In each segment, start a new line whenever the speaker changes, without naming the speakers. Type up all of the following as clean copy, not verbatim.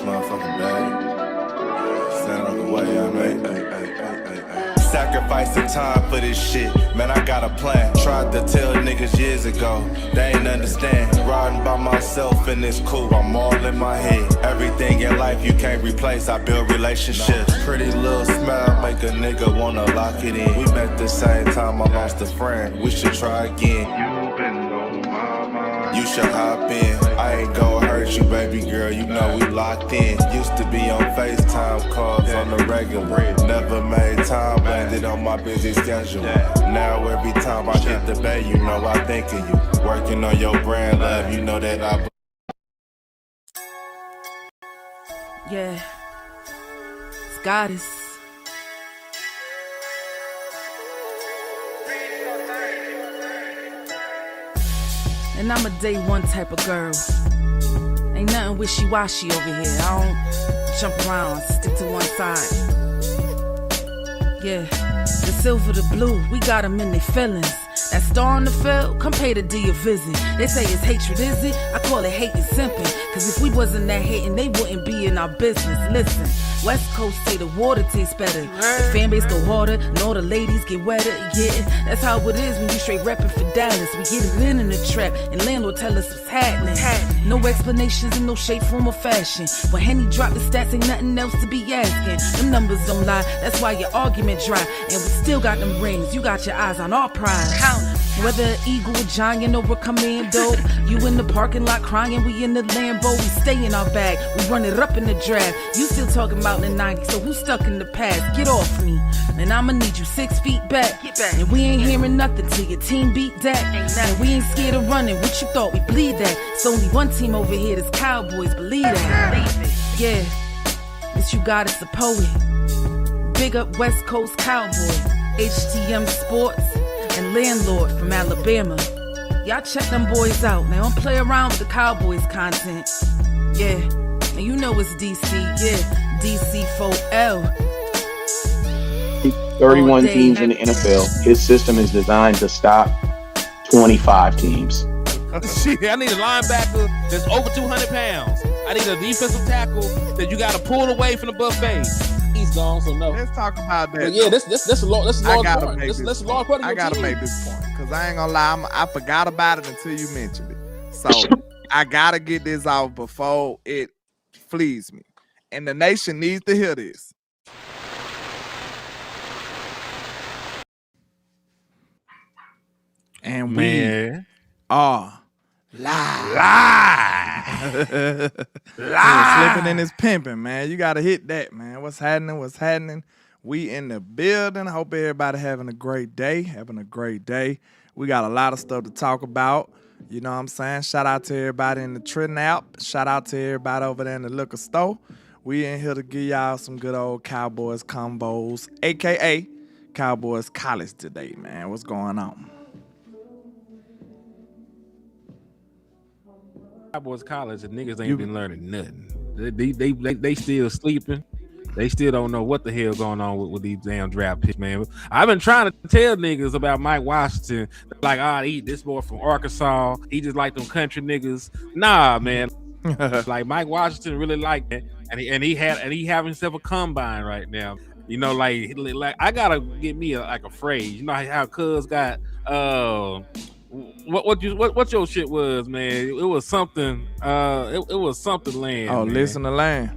motherfucking bag. Stand on the way, I made. Sacrificing time for this shit, man, I got a plan. Tried to tell niggas years ago, they ain't understand. Riding by myself and it's cool, I'm all in my head. Everything in life you can't replace, I build relationships. Pretty little smile make a nigga wanna lock it in. We met the same time I lost a friend, we should try again. You been on my mind, you should hop in. I ain't gon' hurt you, baby girl, you know we locked in. Used to be on FaceTime calls on the regular. Never made time, landed on my busy schedule. Now every time I hit the bay, you know I think of you. Working on your brand, love, you know that I...
Yeah, it's Goddess. And I'm a day one type of girl. Ain't nothing wishy-washy over here. I don't jump around, stick to one side. Yeah, the silver, the blue, we got them in their feelings. That star on the field, come pay the D a visit. They say it's hatred, is it? I call it hate and simping. Cause if we wasn't that hating, they wouldn't be in our business. Listen, West Coast say the water tastes better. The fan base go harder, and all the ladies get wetter. Yeah, that's how it is when you straight reppin' for Dallas. We get it in the trap, and landlord tell us what's happening. No explanations in no shape, form, or fashion. When Henny drop the stats, ain't nothing else to be asking. Them numbers don't lie, that's why your argument dry. And we still got them rings, you got your eyes on our prize. Whether an eagle, a giant, or a commando, you in the parking lot crying, we in the Lambo. We stay in our bag, we run it up in the draft. You still talking about the 90s, so who's stuck in the past? Get off me, and I'ma need you 6 feet back. And we ain't hearing nothing till your team beat that. And we ain't scared of running, what you thought we bleed that? It's only one team over here, that's Cowboys, believe that. Yeah, this you got is a poet. Big up West Coast Cowboy, HTM Sports, and Landlord from Alabama. Y'all check them boys out. Now don't play around with the Cowboys content. Yeah, and you know it's DC. Yeah, DC4L.
31 teams in the NFL. His system is designed to stop 25 teams.
Shit, I need a linebacker that's over 200 pounds. I need a defensive tackle that you got to pull away from the buffet. He's gone, so no.
Let's talk about that.
But yeah, that's a large part. That's a large part of your
I gotta
team.
make this point because I ain't gonna lie, I forgot about it until you mentioned it. So I gotta get this out before it flees me, and the nation needs to hear this. And we are live. Slipping in his pimping, man. You gotta hit that, man. What's happening? We in the building. I hope everybody having a great day. We got a lot of stuff to talk about. You know what I'm saying? Shout out to everybody in the Trenton app. Shout out to everybody over there in the liquor store. We in here to give y'all some good old Cowboys combos, aka Cowboys College today, man. What's going on?
Cowboys College and niggas ain't been learning nothing. They still sleeping. They still don't know what the hell going on with these damn draft picks, man. I've been trying to tell niggas about Mike Washington. Like, this boy from Arkansas. He just like them country niggas. Nah, man. Like Mike Washington really like that, and he having himself a combine right now. You know, like I gotta get me a phrase. You know how Cuz got what your shit was, man. It was something. It was something land.
Oh, man. Listen to land.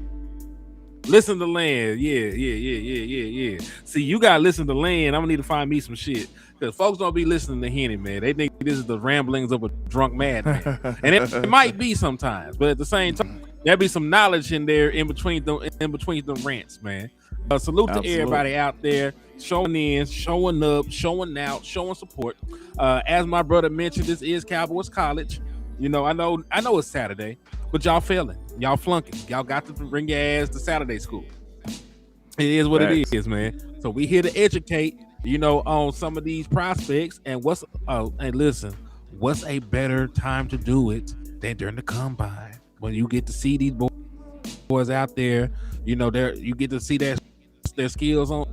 Listen to land. Yeah. See, you gotta listen to land. I'm gonna need to find me some shit. Because folks don't be listening to Henny, man. They think this is the ramblings of a drunk madman. And it might be sometimes, but at the same time, there'll be some knowledge in there in between the rants, man. Salute to everybody out there showing in, showing up, showing out, showing support. As my brother mentioned, this is Cowboys College. You know, I know it's Saturday, but y'all failing. Y'all flunking. Y'all got to bring your ass to Saturday school. It is what it is, man. So we here to educate, you know, on some of these prospects and and listen, what's a better time to do it than during the combine when you get to see these boys out there, you know, you get to see their skills on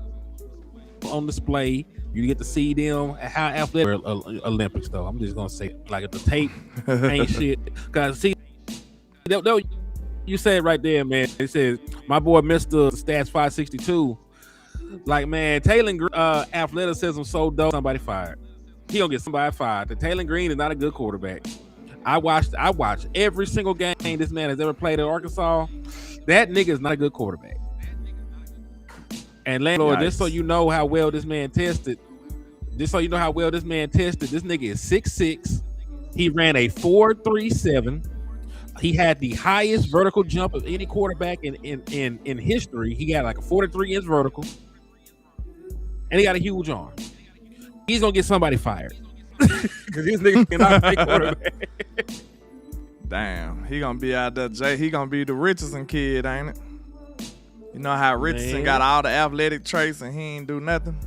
display. You get to see them how athletic Olympics though. I'm just gonna say like the tape ain't shit. Cause see You say it right there, man. It says my boy Mr. Stats 562. Like, man, athleticism so dope. Somebody fired. He gonna get somebody fired. The Taylor Green is not a good quarterback. I watched every single game this man has ever played at Arkansas. That nigga is not a good quarterback. And landlord, just so you know how well this man tested, this nigga is 6'6". He ran a 4.37. He had the highest vertical jump of any quarterback in history. He got like a 43-inch vertical. And he got a huge arm. He's gonna get somebody fired. Because this nigga cannot play quarterback.
Damn, he gonna be out there, Jay. He gonna be the Richardson kid, ain't it? You know how Richardson got all the athletic traits and he ain't do nothing?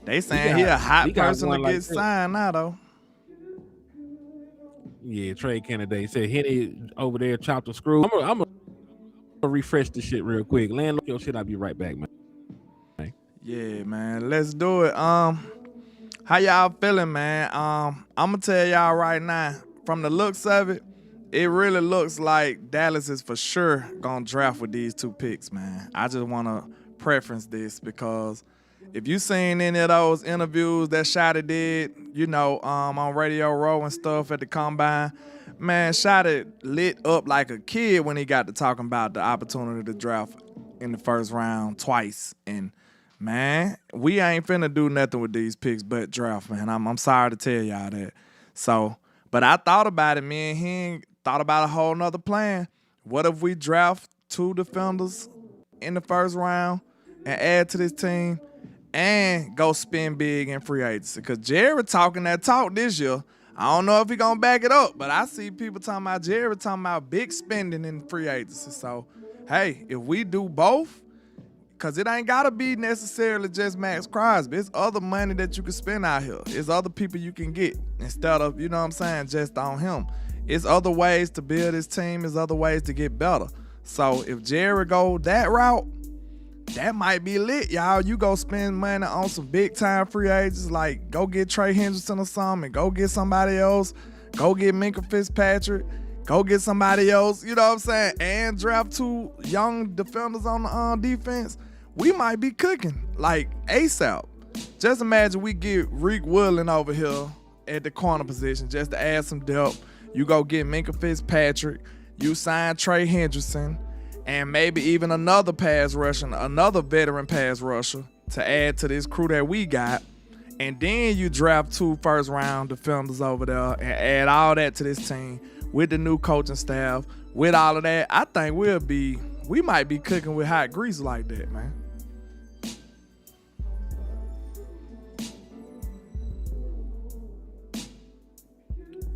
They saying he a hot person to get signed now, though.
Yeah, trade candidate said Henny over there chopped the screw. I'm gonna refresh this shit real quick. Land your shit. I'll be right back, man.
Yeah, man. Let's do it. How y'all feeling, man? I'm gonna tell y'all right now, from the looks of it, it really looks like Dallas is for sure gonna draft with these two picks, man. I just wanna preference this because if you seen any of those interviews that Shotty did, you know, on Radio Row and stuff at the Combine, man, Shotty lit up like a kid when he got to talking about the opportunity to draft in the first round twice. And man, we ain't finna do nothing with these picks but draft, man. I'm sorry to tell y'all that. So, but I thought about it, me and him thought about a whole nother plan. What if we draft 2 defenders in the first round and add to this team and go spend big in free agency? Because Jared talking that talk this year. I don't know if he gonna back it up, but I see people talking about Jared talking about big spending in free agency. So, hey, if we do both, because it ain't got to be necessarily just Max Crosby. It's other money that you can spend out here. It's other people you can get instead of, you know what I'm saying, just on him. It's other ways to build his team. It's other ways to get better. So if Jerry go that route, that might be lit, y'all. You go spend money on some big-time free agents, like go get Trey Hendrickson or something, go get somebody else, go get Minkah Fitzpatrick, go get somebody else, you know what I'm saying, and draft 2 young defenders on the defense. We might be cooking like ASAP. Just imagine we get Reek Woodland over here at the corner position just to add some depth. You go get Minkah Fitzpatrick. You sign Trey Hendrickson and maybe even another pass rusher, another veteran pass rusher to add to this crew that we got. And then you draft 2 first-round defenders over there and add all that to this team with the new coaching staff, with all of that. I think we might be cooking with hot grease like that, man.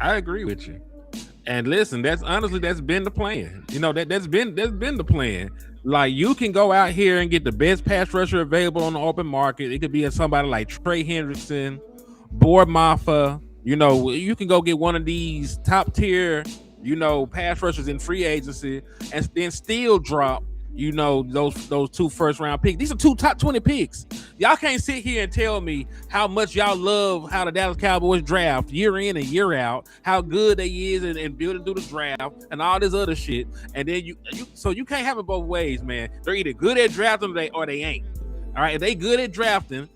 I agree with you. And listen, that's been the plan. You know, that's been the plan. Like, you can go out here and get the best pass rusher available on the open market. It could be somebody like Trey Hendrickson, Boyd Maffa. You know, you can go get one of these top tier, you know, pass rushers in free agency and then still drop, you know, those 2 first-round picks. These are 2 top 20 picks. Y'all can't sit here and tell me how much y'all love how the Dallas Cowboys draft year in and year out, how good they is and building through the draft and all this other shit. And then so you can't have it both ways, man. They're either good at drafting or they ain't. All right, if they good at drafting,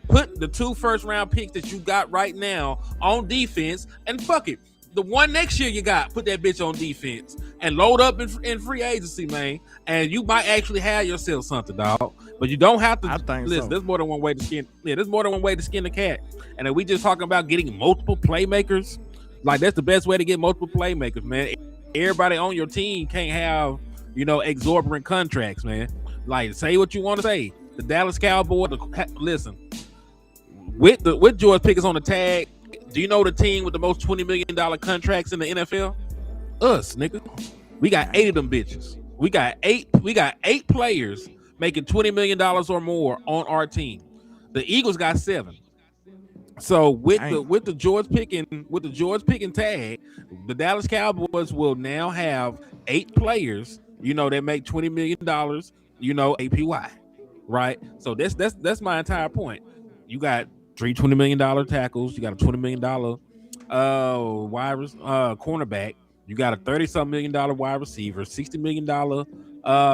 put the 2 first-round picks that you got right now on defense and fuck it. The one next year you got, put that bitch on defense and load up in free agency, man. And you might actually have yourself something, dog. But you don't have to.
I think
listen,
so.
There's more than one way to skin. Yeah, there's more than one way to skin the cat. And if we just talking about getting multiple playmakers, like that's the best way to get multiple playmakers, man. Everybody on your team can't have, you know, exorbitant contracts, man. Like, say what you want to say. The Dallas Cowboys. Listen, with George Pickens on the tag. Do you know the team with the most $20 million contracts in the NFL? Us, nigga. We got 8 of them bitches. We got eight players making $20 million or more on our team. The Eagles got 7. So with the George Pickens tag, the Dallas Cowboys will now have 8 players, you know, that make $20 million, you know, APY. Right? So that's my entire point. You got 3 $20 million tackles. You got a $20 million cornerback. You got a $30-something million wide receiver, $60 million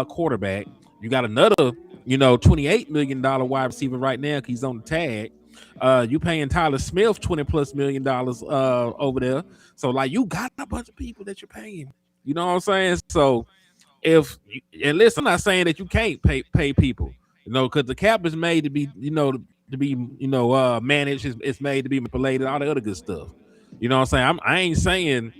quarterback. You got another, $28 million wide receiver right now because he's on the tag. You paying Tyler Smith $20+ million over there. So like you got a bunch of people that you're paying. You know what I'm saying? So and listen, I'm not saying that you can't pay people, because the cap is made to be, managed. It's made to be manipulated, all the other good stuff. You know what I'm saying? I ain't saying,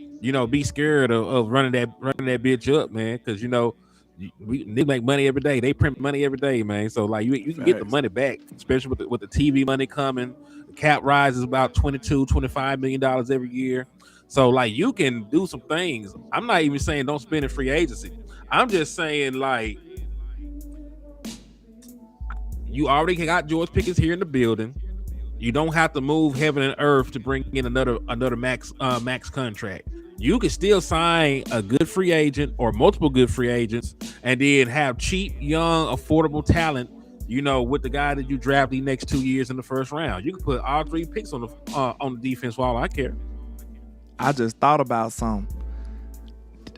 be scared of running that bitch up, man, because they make money every day. They print money every day, man. So like you can get the money back, especially with the TV money coming. The cap rises about $22-25 million every year. So like you can do some things. I'm not even saying don't spend in free agency. I'm just saying like you already got George Pickens here in the building. You don't have to move heaven and earth to bring in another max contract. You can still sign a good free agent or multiple good free agents, and then have cheap, young, affordable talent. With the guy that you draft the next 2 years in the first round, you can put all 3 picks on the defense. For all I care.
I just thought about something.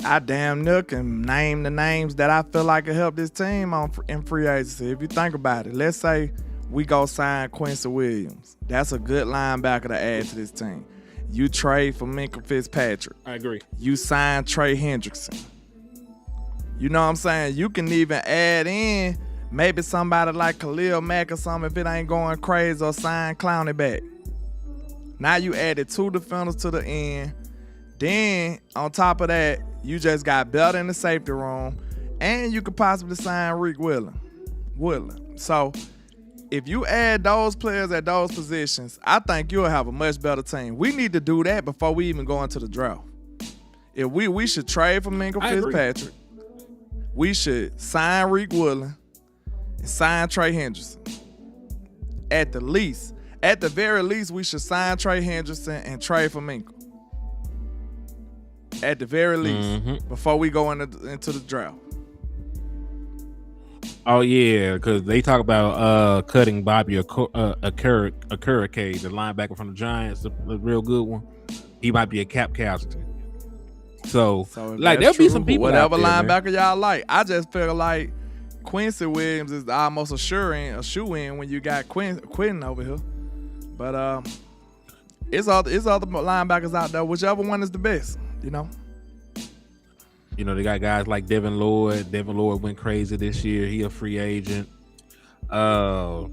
I damn near can name the names that I feel like could help this team in free agency. If you think about it, let's say we go sign Quincy Williams. That's a good linebacker to add to this team. You trade for Minkah Fitzpatrick.
I agree.
You sign Trey Hendrickson. You know what I'm saying? You can even add in maybe somebody like Khalil Mack or something if it ain't going crazy, or sign Clowney back. Now you added 2 defenders to the end. Then on top of that, you just got better in the safety room, and you could possibly sign Rick Woodland. So if you add those players at those positions, I think you'll have a much better team. We need to do that before we even go into the draft. If we should trade for Minkah Fitzpatrick. We should sign Rick Woodland and sign Trey Hendrickson. At the very least, we should sign Trey Hendrickson and trade for Minkah. At the very least, before we go into the draft.
Oh yeah, because they talk about cutting Bobby Okereke, the linebacker from the Giants, the real good one. He might be a cap casualty. So like there'll be some people
whatever
out there,
linebacker
man.
y'all like. I just feel like Quincy Williams is almost a shoe-in when you got Quentin over here. But it's other linebackers out there. Whichever one is the best,
They got guys like Devin Lloyd. Devin Lloyd went crazy this year. He a free agent. I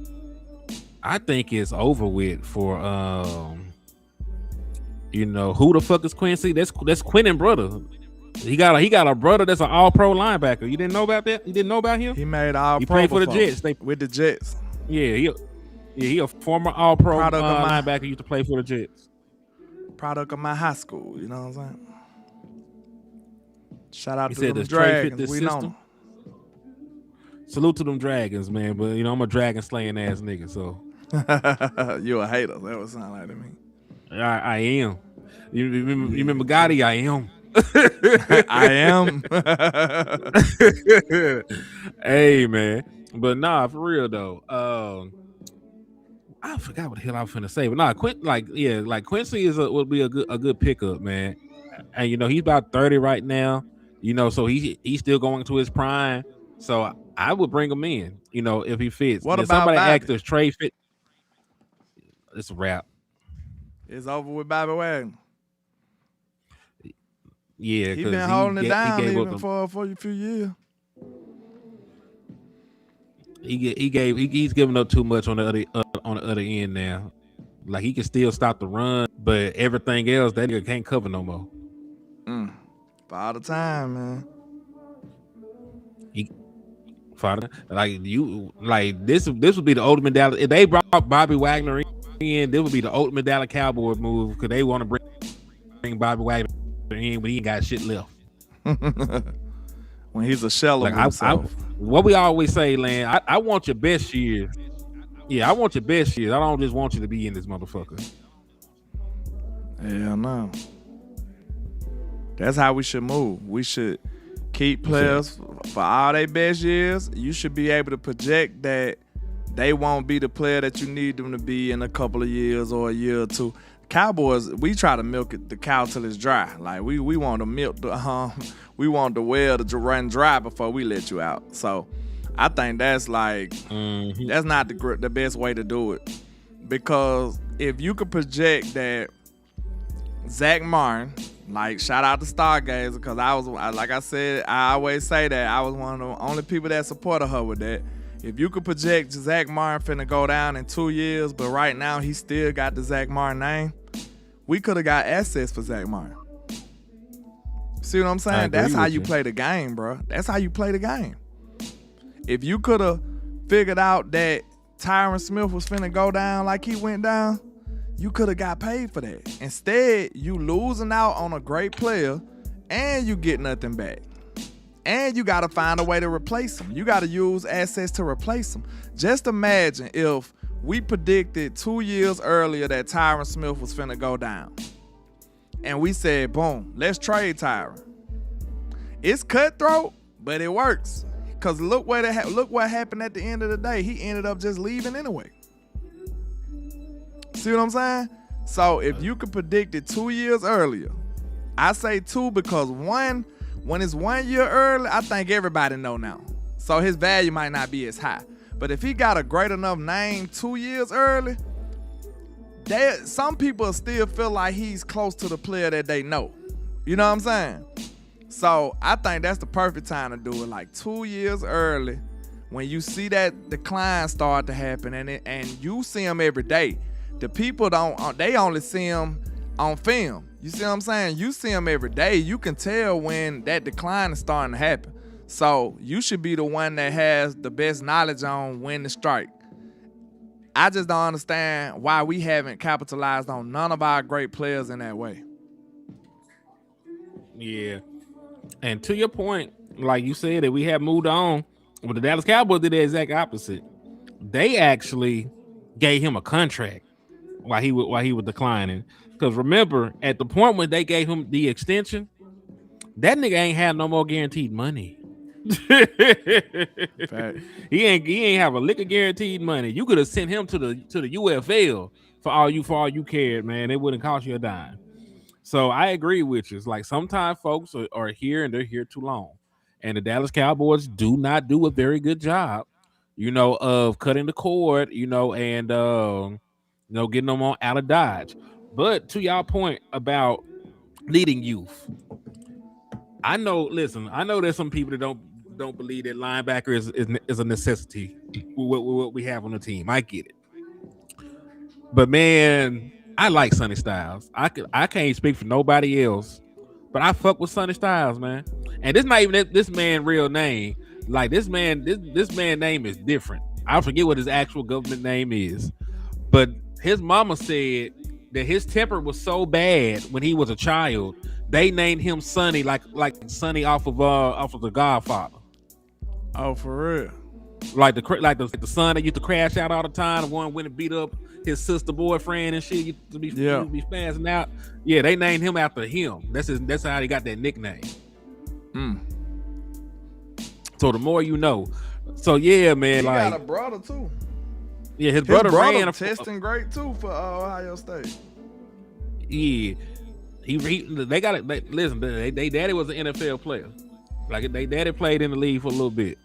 think it's over with for who the fuck is Quincy? That's Quentin brother. He got a brother that's an all-pro linebacker. You didn't know about that? You didn't know about him?
He made all-pro.
He played for the Jets.
With the Jets.
Yeah, he a former all-pro linebacker. Used to play for the Jets.
Product of my high school. You know what I'm saying? Shout out to them
does
Dragons.
Trey fit this
We know
system?
them.
Salute to them Dragons, man. But I'm a dragon slaying ass nigga, so
You a hater. That would sound like to me.
I am. You remember Gotti? I am.
I am.
Hey man, but nah, for real though. I forgot what the hell I was finna say, but nah, Quincy would be a good pickup, man. And he's about 30 right now. So he's still going to his prime. So I would bring him in. If he fits.
What
if
about
somebody
Bobby?
asked if Trey fit? It's a wrap.
It's over with Bobby Wagner.
Yeah,
He's been holding it down even for a few years.
He's giving up too much on the other end now. Like he can still stop the run, but everything else that nigga can't cover no more.
For all the time, man.
This would be the ultimate Dallas. If they brought Bobby Wagner in, this would be the ultimate Dallas Cowboy move because they want to bring Bobby Wagner in when he ain't got shit left.
When he's a shell of himself.
What we always say, Lan, I want your best years. Yeah, I want your best years. I don't just want you to be in this motherfucker.
Hell no. That's how we should move. We should keep players for all their best years. You should be able to project that they won't be the player that you need them to be in a couple of years or a year or two. Cowboys, we try to milk the cow till it's dry. Like we want to milk the we want the well to run dry before we let you out. So I think that's like that's not the best way to do it, because if you could project that Zach Martin, like shout out to Stargazer, because like I said, I always say that I was one of the only people that supported her with that. If you could project Zach Martin finna go down in 2 years, but right now he still got the Zach Martin name, we could have got assets for Zach Martin. See what I'm saying? That's how you play the game, bro. That's how you play the game. If you could have figured out that Tyron Smith was finna go down like he went down, you could have got paid for that. Instead, you losing out on a great player and you get nothing back. And you got to find a way to replace him. You got to use assets to replace him. Just imagine if we predicted 2 years earlier that Tyron Smith was finna go down. And we said, boom, let's trade Tyron. It's cutthroat, but it works. Because look what happened at the end of the day. He ended up just leaving anyway. See what I'm saying? So if you could predict it 2 years earlier, I say 2 because when it's 1 year early, I think everybody know now. So his value might not be as high. But if he got a great enough name 2 years early, some people still feel like he's close to the player that they know. You know what I'm saying? So I think that's the perfect time to do it, like 2 years early, when you see that decline start to happen, and you see him every day. The people they only see him on film. You see what I'm saying? You see him every day. You can tell when that decline is starting to happen. So you should be the one that has the best knowledge on when to strike. I just don't understand why we haven't capitalized on none of our great players in that way.
Yeah. And to your point, like you said, that we have moved on, but the Dallas Cowboys did the exact opposite. They actually gave him a contract while he was declining. Because remember, at the point when they gave him the extension, that nigga ain't had no more guaranteed money. He ain't have a lick of guaranteed money. You could have sent him to the UFL for all you cared, man. It wouldn't cost you a dime. So I agree with you. It's like sometimes folks are here and they're here too long. And the Dallas Cowboys do not do a very good job, of cutting the cord, and getting them on out of Dodge. But to y'all point about needing youth, I know there's some people that don't believe that linebacker is a necessity with what we have on the team. I get it. But man, I like Sonny Styles. I can't speak for nobody else, but I fuck with Sonny Styles, man. And this not even this man's real name. Like this man's name is different. I forget what his actual government name is. But his mama said that his temper was so bad when he was a child, they named him Sonny, like Sonny off of The Godfather.
Oh, for real?
Like the son that used to crash out all the time, the one went and beat up his sister boyfriend and shit, used to be spazzing out. Yeah, they named him after him. That's how he got that nickname. So the more you know. So yeah, man.
He
like
got a brother too.
Yeah, his brother ran
testing great too for Ohio State.
Yeah, they got it. Listen, they daddy was an NFL player. Like they daddy played in the league for a little bit.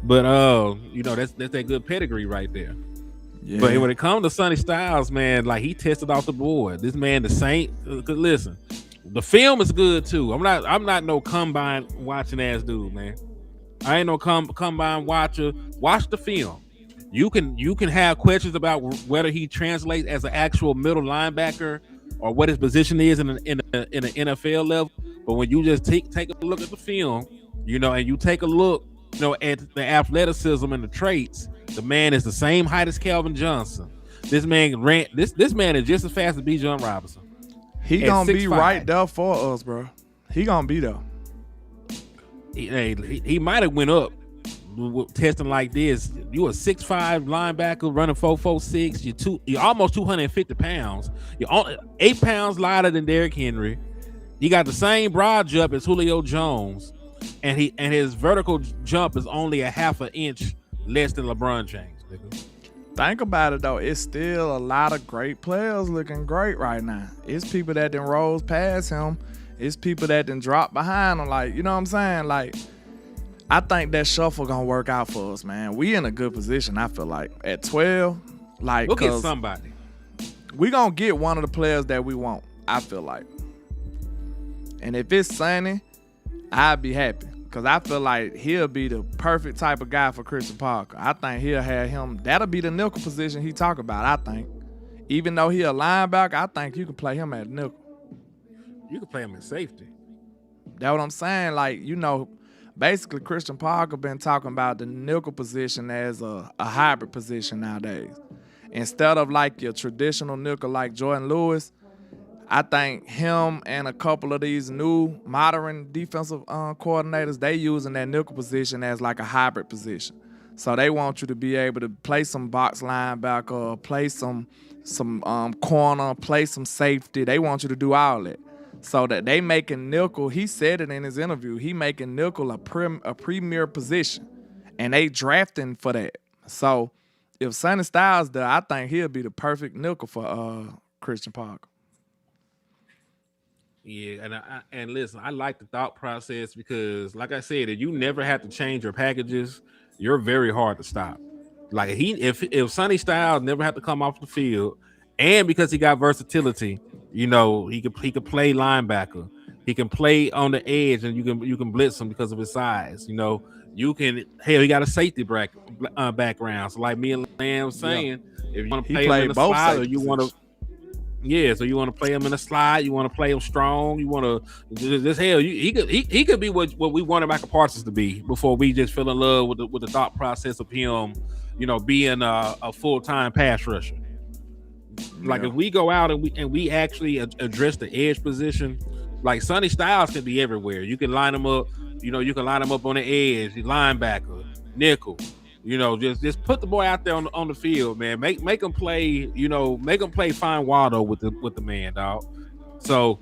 But that's that good pedigree right there. Yeah. But when it comes to Sonny Styles, man, like he tested off the board. This man, the Saint. Listen, the film is good too. I'm not no combine watching ass dude, man. I ain't no combine watcher. Watch the film. You can have questions about whether he translates as an actual middle linebacker or what his position is in an NFL level. But when you just take a look at the film, and you take a look, at the athleticism and the traits, the man is the same height as Calvin Johnson. This man this man is just as fast as B. John Robinson.
He gonna be right there for us, bro. He gonna be there.
He might have went up testing like this. You a 6'5" linebacker running 4.46. You're almost 250 pounds. You're 8 pounds lighter than Derrick Henry. You got the same broad jump as Julio Jones, and his vertical jump is only a half an inch less than LeBron James. Nigga.
think about it though, it's still a lot of great players looking great right now. It's people that done rose past him. It's people that done dropped behind him. Like, you know what I'm saying? Like, I think that shuffle gonna work out for us, man. We in a good position, I feel like. At 12, like,
We'll get somebody.
We gonna get one of the players that we want, I feel like. And if it's Sonny, I'd be happy. Because I feel like he'll be the perfect type of guy for Christian Parker. I think he'll have him. That'll be the nickel position he talk about, I think. Even though he a linebacker, I think you can play him at nickel.
You can play him at safety.
That's what I'm saying. Like, you know, basically Christian Parker been talking about the nickel position as a hybrid position nowadays. Instead of like your traditional nickel like Jordan Lewis, I think him and a couple of these new modern defensive coordinators, they using that nickel position as like a hybrid position. So they want you to be able to play some box linebacker, play some corner, play some safety. They want you to do all that. So that they making nickel, he said it in his interview, he making nickel a premier position. And they drafting for that. So if Sonny Styles there, I think he'll be the perfect nickel for Christian Parker.
Yeah, and listen, I like the thought process because, like I said, if you never have to change your packages, you're very hard to stop. Like if Sonny Styles never have to come off the field, and because he got versatility, you know, he could play linebacker, he can play on the edge, and you can blitz him because of his size. You know, he got a safety background. So like me and Lamb was saying, if you want to play him in the slot, or you want to. Yeah, so you want to play him in a slide, you want to play him strong, you want to this hell. He could be what we wanted Michael Parsons to be before we just fell in love with the thought process of him, you know, being a full-time pass rusher. Like if we go out and we actually address the edge position, like Sonny Styles can be everywhere. You can line him up, you know, you can line him up on the edge, linebacker, nickel. You know, just put the boy out there on the field, man. Make him play. You know, make him play fine Waldo with the man, dog. So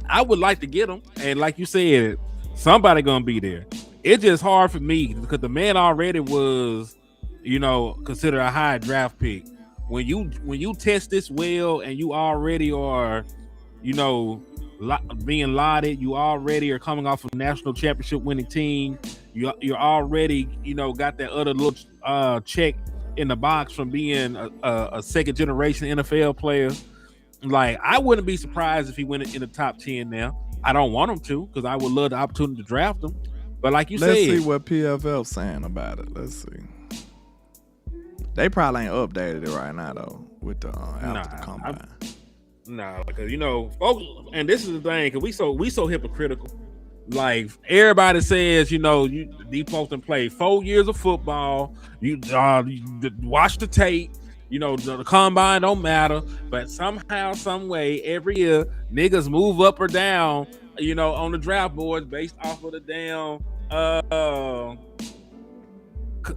I would like to get him, and like you said, somebody gonna be there. It's just hard for me because the man already was, you know, considered a high draft pick. When you test this well, and you already are, you know, being lauded, you already are coming off a national championship winning team. You're already, you know, got that other little check in the box from being a second generation NFL player. Like, I wouldn't be surprised if he went in the top 10 now. I don't want him to because I would love the opportunity to draft him. But like you said,
let's see what PFL's saying about it. Let's see. They probably ain't updated it right now though with the after the combine.
Nah, because you know, folks, and this is the thing, because we so hypocritical. Like everybody says, you know, these folks can play 4 years of football. You watch the tape. You know, the combine don't matter, but somehow, some way, every year niggas move up or down. You know, on the draft boards based off of the damn,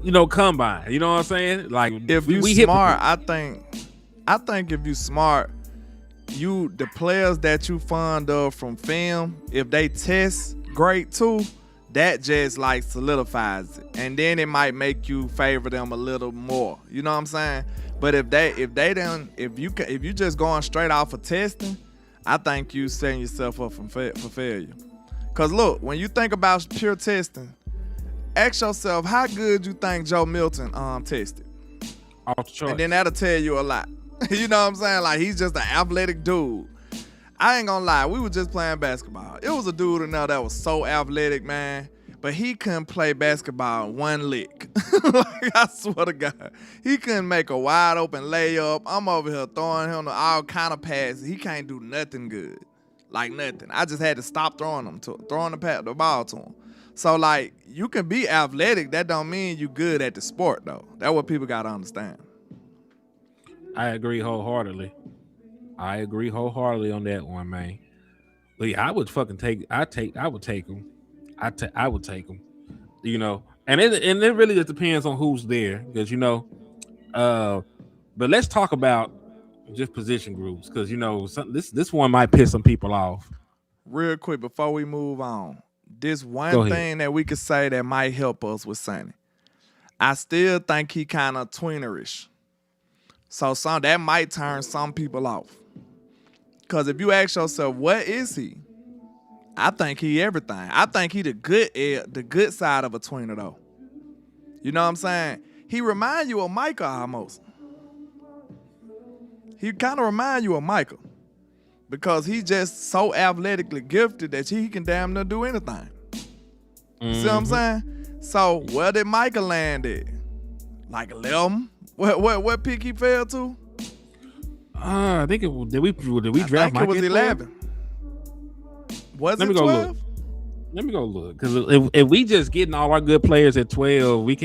you know, combine. You know what I'm saying? Like
if you smart, I think if you smart. The players that you fond of from film, if they test great too, that just like solidifies it, and then it might make you favor them a little more. You know what I'm saying? But if you just going straight off of testing, I think you setting yourself up for failure. Cause look, when you think about pure testing, ask yourself how good you think Joe Milton tested,
off the charts.
And then that'll tell you a lot. You know what I'm saying? Like, he's just an athletic dude. I ain't gonna lie, we were just playing basketball. It was a dude in there that was so athletic, man, but he couldn't play basketball one lick. Like, I swear to God. He couldn't make a wide open layup. I'm over here throwing him all kind of passes. He can't do nothing good. Like, nothing. I just had to stop throwing the ball to him. So, like, you can be athletic. That don't mean you good at the sport, though. That's what people gotta understand.
I agree wholeheartedly on that one, man. But yeah, I would take him. I would take him. You know, and it really just depends on who's there, because you know. But let's talk about just position groups, because you know this one might piss some people off.
Real quick before we move on, this one thing that we could say that might help us with Sonny. I still think he kind of tweenerish. So that might turn some people off. Because if you ask yourself, what is he? I think he everything. I think he the good side of a tweener though. You know what I'm saying? He remind you of Michael almost. He kind of remind you of Michael. Because he's just so athletically gifted that he can damn near do anything. See what I'm saying? So where did Michael land at? Like 11? What pick he fell to?
I think did we draft
Michael?
Michael?
It was 11. Was
Let
it
me go
12?
look. Let me go look. Because if we just getting all our good players at 12, we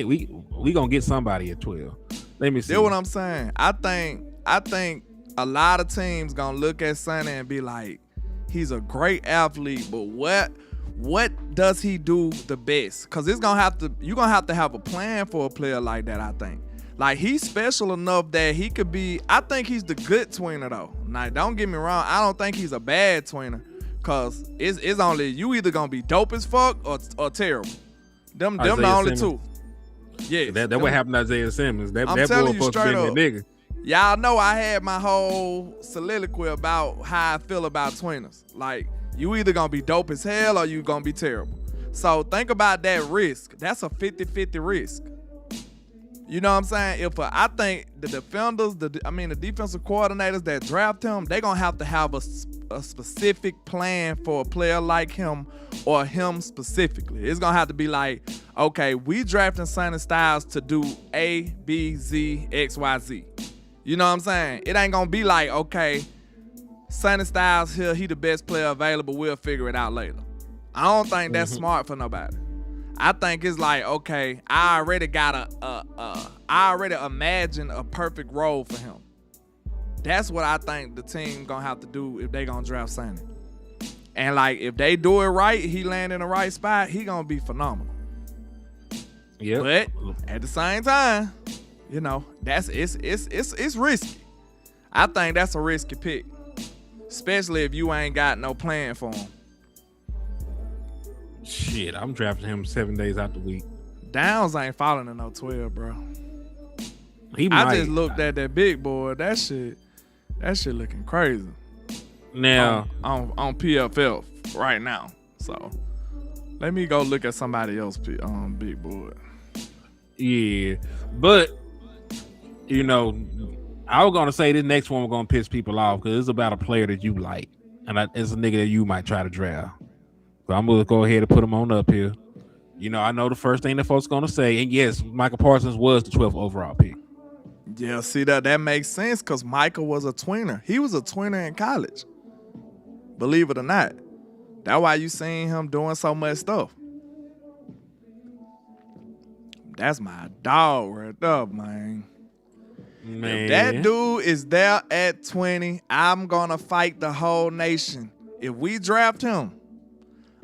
gonna get somebody at 12. Let me see.
That's what I'm saying. I think a lot of teams gonna look at Sonny and be like, he's a great athlete, but what does he do the best? Cause you're gonna have to have a plan for a player like that, I think. Like, he's special enough that he could be, I think he's the good tweener though. Now, don't get me wrong, I don't think he's a bad tweener. Cause it's only, you either gonna be dope as fuck or terrible. Them the only two. Yeah.
That what happened to Isaiah Simmons. That boy
telling you
supposed to
straight
be
up.
the nigga.
Y'all know I had my whole soliloquy about how I feel about tweeners. Like, you either gonna be dope as hell or you gonna be terrible. So think about that risk. That's a 50-50 risk. You know what I'm saying? I think the defenders, the defensive coordinators that draft him, they gonna have to have a specific plan for a player like him or him specifically. It's gonna have to be like, okay, we drafting Sonny Styles to do A, B, Z, X, Y, Z. You know what I'm saying? It ain't gonna be like, okay, Sonny Styles here, he the best player available, we'll figure it out later. I don't think that's smart for nobody. I think it's like, okay, I already imagine a perfect role for him. That's what I think the team gonna have to do if they gonna draft Sonny. And like, if they do it right, he land in the right spot, he gonna be phenomenal.
Yeah.
But at the same time, you know, it's risky. I think that's a risky pick, especially if you ain't got no plan for him.
Shit, I'm drafting him 7 days out the week.
Downs ain't falling in no 12, bro.
I
just looked at that big board. That shit looking crazy.
Now
on PFF right now. So let me go look at somebody else big board.
Yeah, but you know, I was gonna say this next one we're gonna piss people off because it's about a player that you like, and it's a nigga that you might try to draft. So I'm gonna go ahead and put him on up here. You know, I know the first thing that folks gonna say, and yes, Michael Parsons was the 12th overall pick.
Yeah, see that makes sense because Michael was a tweener. He was a tweener in college. Believe it or not. That's why you seen him doing so much stuff. That's my dog right there, man. If that dude is there at 20, I'm gonna fight the whole nation. If we draft him,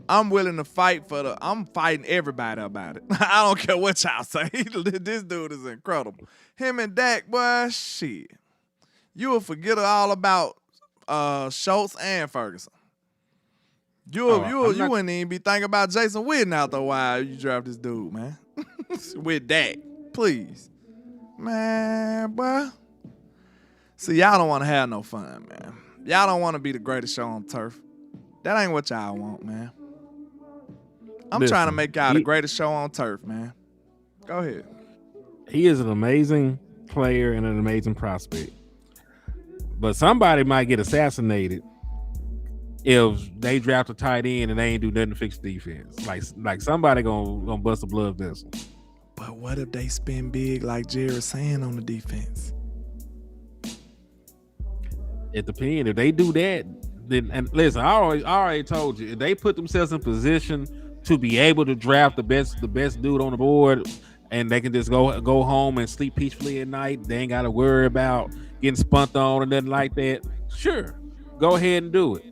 I'm willing to fight I'm fighting everybody about it. I don't care what y'all say. This dude is incredible. Him and Dak, boy, shit. You will forget all about Schultz and Ferguson. You wouldn't even be thinking about Jason Witten after a while you draft this dude, man. With Dak, please. Man, boy. See, y'all don't want to have no fun, man. Y'all don't want to be the greatest show on turf. That ain't what y'all want, man. I'm trying to make y'all the greatest show on turf, man. Go ahead.
He is an amazing player and an amazing prospect. But somebody might get assassinated if they draft a tight end and they ain't do nothing to fix the defense. Like somebody gonna bust a blood vessel.
But what if they spin big like Jerry's saying on the defense?
It depends. If they do that, then, and listen, I already told you, if they put themselves in position to be able to draft the best dude on the board, and they can just go home and sleep peacefully at night, they ain't got to worry about getting spunked on or nothing like that. Sure, go ahead and do it.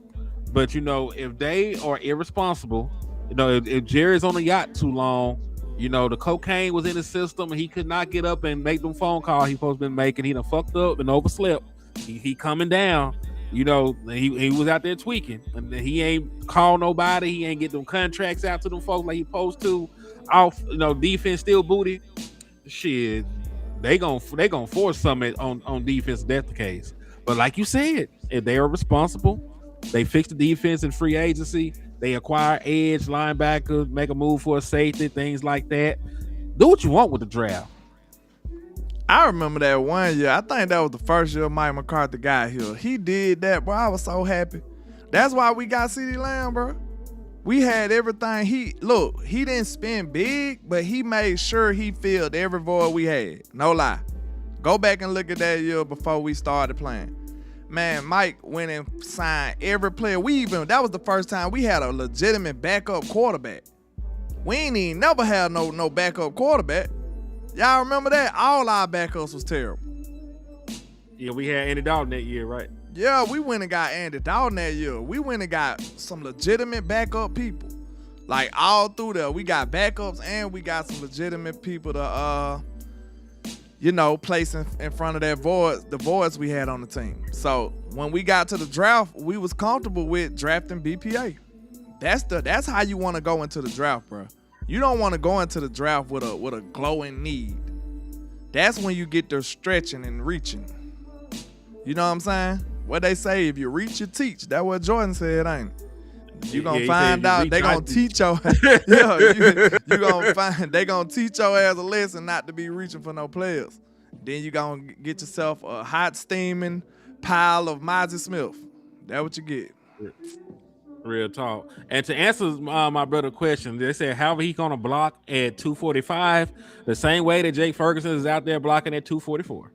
But you know, if they are irresponsible, you know, if Jerry's on the yacht too long, you know, the cocaine was in his system and he could not get up and make them phone calls he supposed to be making. He done fucked up and overslept. He coming down. You know, he was out there tweaking, and he ain't call nobody. He ain't get them contracts out to them folks like he supposed to. Off, you know, defense still booty. shit, they gonna force something on defense if that's the case. But like you said, if they are responsible, they fix the defense in free agency, they acquire edge linebackers, make a move for a safety, things like that. Do what you want with the draft.
I remember that one year. I think that was the first year Mike McCarthy got here. He did that, bro. I was so happy. That's why we got CeeDee Lamb, bro. We had everything. He didn't spend big, but he made sure he filled every void we had. No lie. Go back and look at that year before we started playing. Man, Mike went and signed every player. That was the first time we had a legitimate backup quarterback. We ain't even never had no backup quarterback. Y'all remember that? All our backups was terrible.
Yeah, we had Andy Dalton that year, right?
Yeah, we went and got Andy Dalton that year. We went and got some legitimate backup people. Like all through there, we got backups and we got some legitimate people to place in front of the voids we had on the team. So when we got to the draft, we was comfortable with drafting BPA. That's how you want to go into the draft, bro. You don't want to go into the draft with a glowing need. That's when you get there stretching and reaching. You know what I'm saying? What they say, if you reach, you teach. That's what Jordan said, ain't it? You gonna find out they gonna teach your you gonna find they gonna teach your ass a lesson not to be reaching for no players. Then you gonna get yourself a hot steaming pile of Mozzie Smith. That's what you get.
Real talk. And to answer my brother's question, they said how he gonna block at 245 the same way that Jake Ferguson is out there blocking at 244.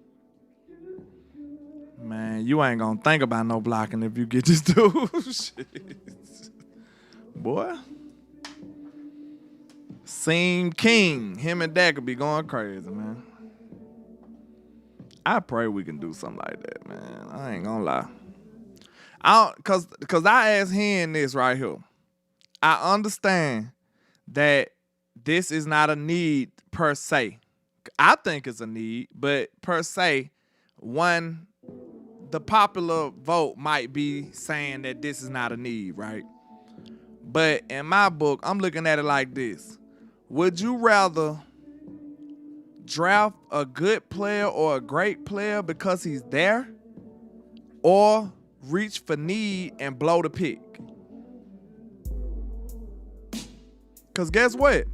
Man, you ain't gonna think about no blocking if you get this dude. Shit. Boy. Seam King. Him and Dak could be going crazy, man. I pray we can do something like that, man. I ain't gonna lie. Cause I asked him this right here. I understand that this is not a need per se. I think it's a need, but per se, the popular vote might be saying that this is not a need, right? But in my book, I'm looking at it like this. Would you rather draft a good player or a great player because he's there, or reach for need and blow the pick? Because guess what?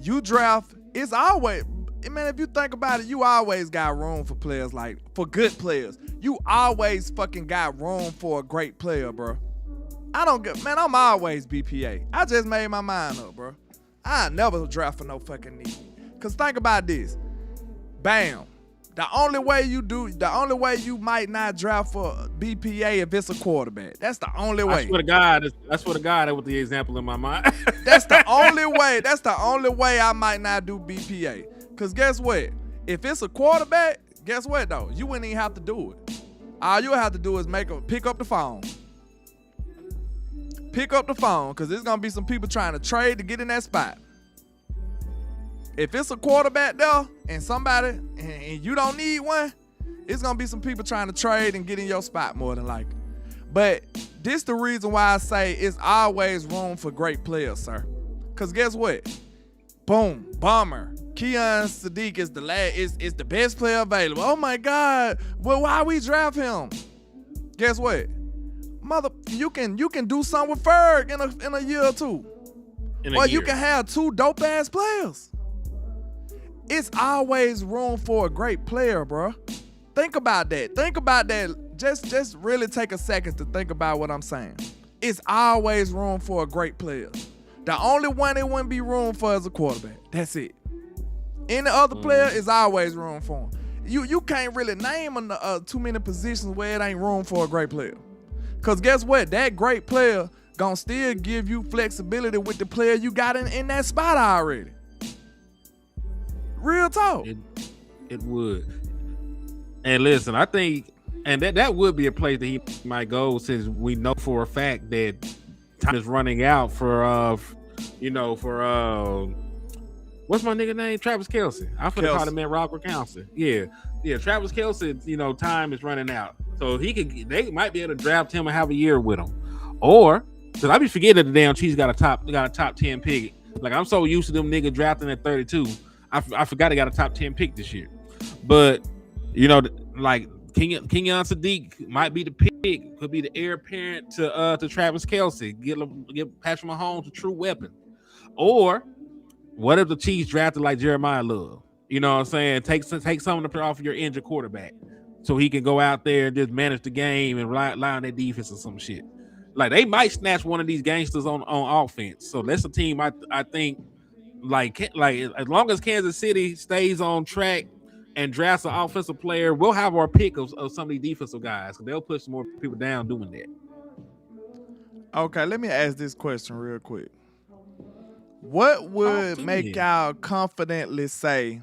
You draft, it's always, man, if you think about it, you always got room for players, like, for good players. You always fucking got room for a great player, bro. I'm always BPA. I just made my mind up, bro. I never draft for no fucking need. Because think about this. Bam. The only way you might not draft for BPA if it's a quarterback. That's the only way.
I swear to God, that was the example in my mind.
That's the only way. That's the only way I might not do BPA. Because guess what? If it's a quarterback, guess what though? You wouldn't even have to do it. All you have to do is pick up the phone. Pick up the phone, because there's going to be some people trying to trade to get in that spot. If it's a quarterback there and you don't need one, it's going to be some people trying to trade and get in your spot more than likely. But this the reason why I say it's always room for great players, sir. Because guess what? Boom, bomber. Keon Sadiq is the best player available. Oh my God. Well, why we draft him? Guess what? You can do something with Ferg in a year or two. You can have two dope ass players. It's always room for a great player, bro. Think about that. Just really take a second to think about what I'm saying. It's always room for a great player. The only one it wouldn't be room for is a quarterback. That's it. Any other player is always room for him. You can't really name too many positions where it ain't room for a great player. Because guess what? That great player gonna still give you flexibility with the player you got in that spot already. Real talk.
It would. And listen, I think, and that would be a place that he might go, since we know for a fact that time is running out for what's my nigga name? Travis Kelce. I forgot how to man Robert Council. Yeah, Travis Kelce, time is running out. So they might be able to draft him and have a year with him. Or, because I be forgetting that the damn Chiefs got a top 10 pick. Like, I'm so used to them niggas drafting at 32. I forgot they got a top 10 pick this year, but you know, like Kenyon Sadiq might be the pick, could be the heir apparent to Travis Kelce, give Patrick Mahomes a true weapon, or what if the Chiefs drafted like Jeremiah Love? You know what I'm saying? Take some of the pressure off your injured quarterback, so he can go out there and just manage the game and rely on their defense or some shit. Like they might snatch one of these gangsters on offense. So that's a team I think like as long as Kansas City stays on track and drafts an offensive player, we'll have our pick of some of these defensive guys. They'll push more people down doing that.
Okay, let me ask this question real quick. What would make y'all confidently say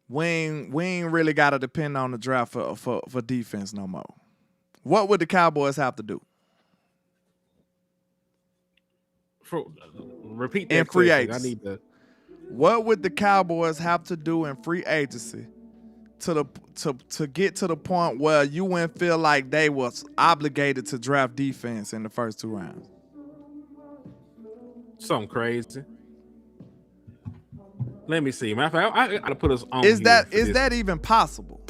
we ain't really got to depend on the draft for defense no more? What would the Cowboys have to do?
Repeat that
in free
question.
agency.
I need to.
What would the Cowboys have to do in free agency to get to the point where you wouldn't feel like they was obligated to draft defense in the first 2 rounds?
Something crazy. Let me see. Matter of fact, I gotta put us on.
Is that even possible?